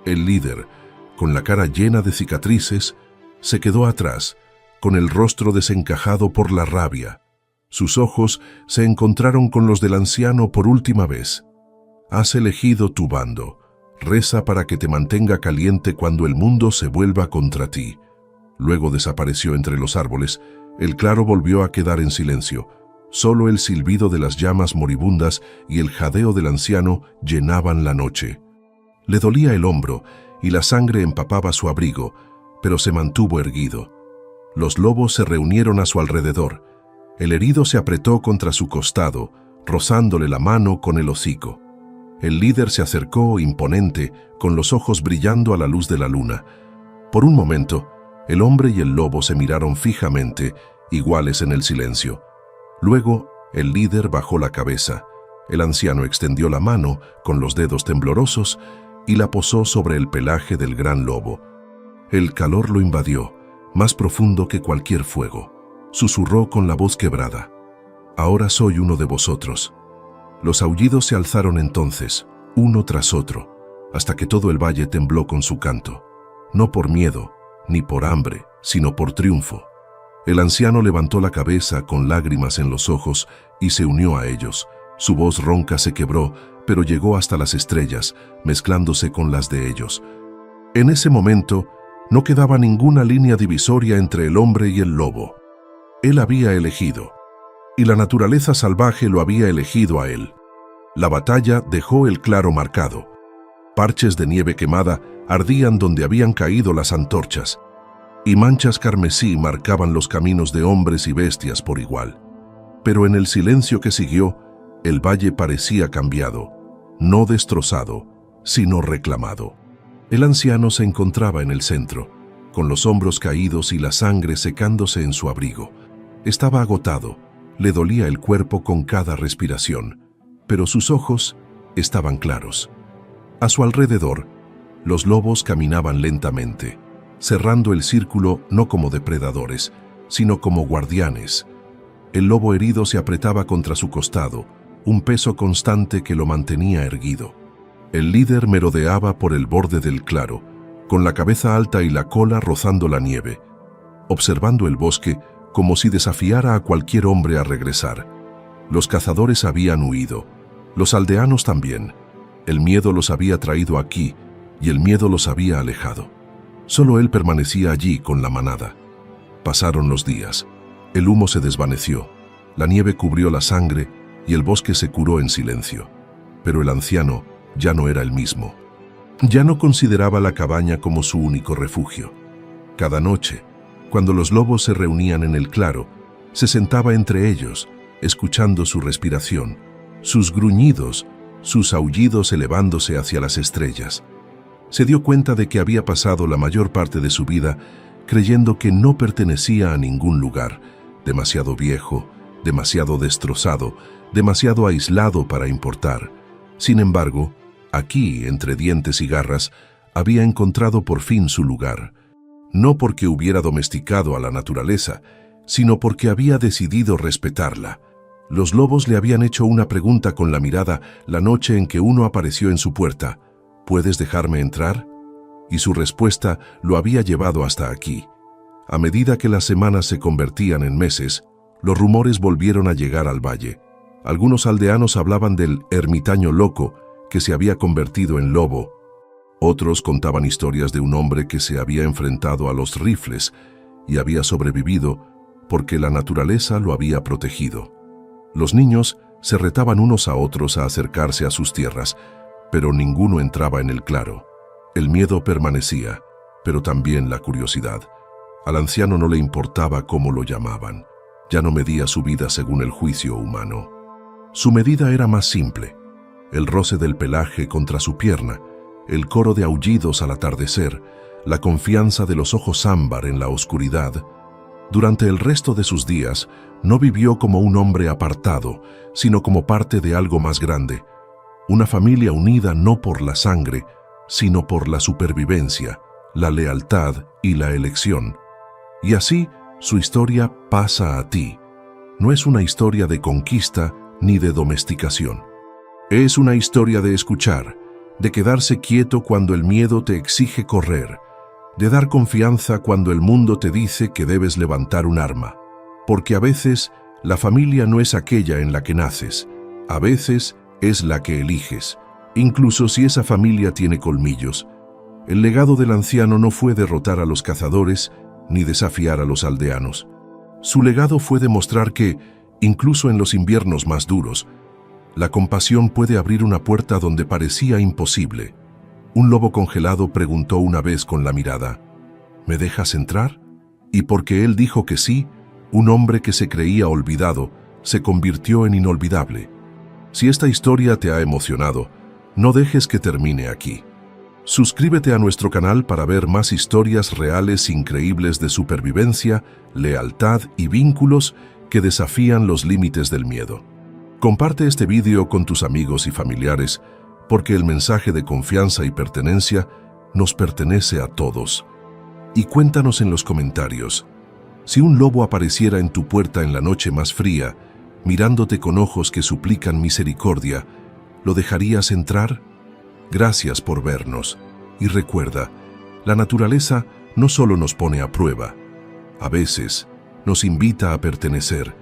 El líder, con la cara llena de cicatrices, se quedó atrás, con el rostro desencajado por la rabia. Sus ojos se encontraron con los del anciano por última vez. «Has elegido tu bando. Reza para que te mantenga caliente cuando el mundo se vuelva contra ti». Luego desapareció entre los árboles. El claro volvió a quedar en silencio. Solo el silbido de las llamas moribundas y el jadeo del anciano llenaban la noche. Le dolía el hombro y la sangre empapaba su abrigo, pero se mantuvo erguido. Los lobos se reunieron a su alrededor. El herido se apretó contra su costado, rozándole la mano con el hocico. El líder se acercó imponente, con los ojos brillando a la luz de la luna. Por un momento, el hombre y el lobo se miraron fijamente, iguales en el silencio. Luego, el líder bajó la cabeza. El anciano extendió la mano, con los dedos temblorosos, y la posó sobre el pelaje del gran lobo. El calor lo invadió, más profundo que cualquier fuego. Susurró con la voz quebrada: «Ahora soy uno de vosotros». Los aullidos se alzaron entonces, uno tras otro, hasta que todo el valle tembló con su canto. No por miedo, ni por hambre, sino por triunfo. El anciano levantó la cabeza con lágrimas en los ojos y se unió a ellos. Su voz ronca se quebró, pero llegó hasta las estrellas, mezclándose con las de ellos. En ese momento, no quedaba ninguna línea divisoria entre el hombre y el lobo. Él había elegido, y la naturaleza salvaje lo había elegido a él. La batalla dejó el claro marcado. Parches de nieve quemada ardían donde habían caído las antorchas, y manchas carmesí marcaban los caminos de hombres y bestias por igual. Pero en el silencio que siguió, el valle parecía cambiado, no destrozado, sino reclamado. El anciano se encontraba en el centro, con los hombros caídos y la sangre secándose en su abrigo. Estaba agotado, le dolía el cuerpo con cada respiración, pero sus ojos estaban claros. A su alrededor, los lobos caminaban lentamente, cerrando el círculo no como depredadores, sino como guardianes. El lobo herido se apretaba contra su costado, un peso constante que lo mantenía erguido. El líder merodeaba por el borde del claro, con la cabeza alta y la cola rozando la nieve, observando el bosque como si desafiara a cualquier hombre a regresar. Los cazadores habían huido, los aldeanos también. El miedo los había traído aquí y el miedo los había alejado. Solo él permanecía allí con la manada. Pasaron los días. El humo se desvaneció, la nieve cubrió la sangre y el bosque se curó en silencio. Pero el anciano ya no era el mismo. Ya no consideraba la cabaña como su único refugio. Cada noche, cuando los lobos se reunían en el claro, se sentaba entre ellos, escuchando su respiración, sus gruñidos, sus aullidos elevándose hacia las estrellas. Se dio cuenta de que había pasado la mayor parte de su vida creyendo que no pertenecía a ningún lugar, demasiado viejo, demasiado destrozado, demasiado aislado para importar. Sin embargo, aquí, entre dientes y garras, había encontrado por fin su lugar. No porque hubiera domesticado a la naturaleza, sino porque había decidido respetarla. Los lobos le habían hecho una pregunta con la mirada la noche en que uno apareció en su puerta: ¿puedes dejarme entrar? Y su respuesta lo había llevado hasta aquí. A medida que las semanas se convertían en meses, los rumores volvieron a llegar al valle. Algunos aldeanos hablaban del ermitaño loco que se había convertido en lobo. Otros contaban historias de un hombre que se había enfrentado a los rifles y había sobrevivido porque la naturaleza lo había protegido. Los niños se retaban unos a otros a acercarse a sus tierras, pero ninguno entraba en el claro. El miedo permanecía, pero también la curiosidad. Al anciano no le importaba cómo lo llamaban. Ya no medía su vida según el juicio humano. Su medida era más simple: el roce del pelaje contra su pierna, el coro de aullidos al atardecer, la confianza de los ojos ámbar en la oscuridad. Durante el resto de sus días, no vivió como un hombre apartado, sino como parte de algo más grande. Una familia unida no por la sangre, sino por la supervivencia, la lealtad y la elección. Y así, su historia pasa a ti. No es una historia de conquista ni de domesticación. Es una historia de escuchar, de quedarse quieto cuando el miedo te exige correr, de dar confianza cuando el mundo te dice que debes levantar un arma. Porque a veces la familia no es aquella en la que naces, a veces es la que eliges, incluso si esa familia tiene colmillos. El legado del anciano no fue derrotar a los cazadores ni desafiar a los aldeanos. Su legado fue demostrar que, incluso en los inviernos más duros, la compasión puede abrir una puerta donde parecía imposible. Un lobo congelado preguntó una vez con la mirada: ¿me dejas entrar? Y porque él dijo que sí, un hombre que se creía olvidado se convirtió en inolvidable. Si esta historia te ha emocionado, no dejes que termine aquí. Suscríbete a nuestro canal para ver más historias reales increíbles de supervivencia, lealtad y vínculos que desafían los límites del miedo. Comparte este vídeo con tus amigos y familiares, porque el mensaje de confianza y pertenencia nos pertenece a todos. Y cuéntanos en los comentarios: si un lobo apareciera en tu puerta en la noche más fría, mirándote con ojos que suplican misericordia, ¿lo dejarías entrar? Gracias por vernos. Y recuerda, la naturaleza no solo nos pone a prueba, a veces nos invita a pertenecer,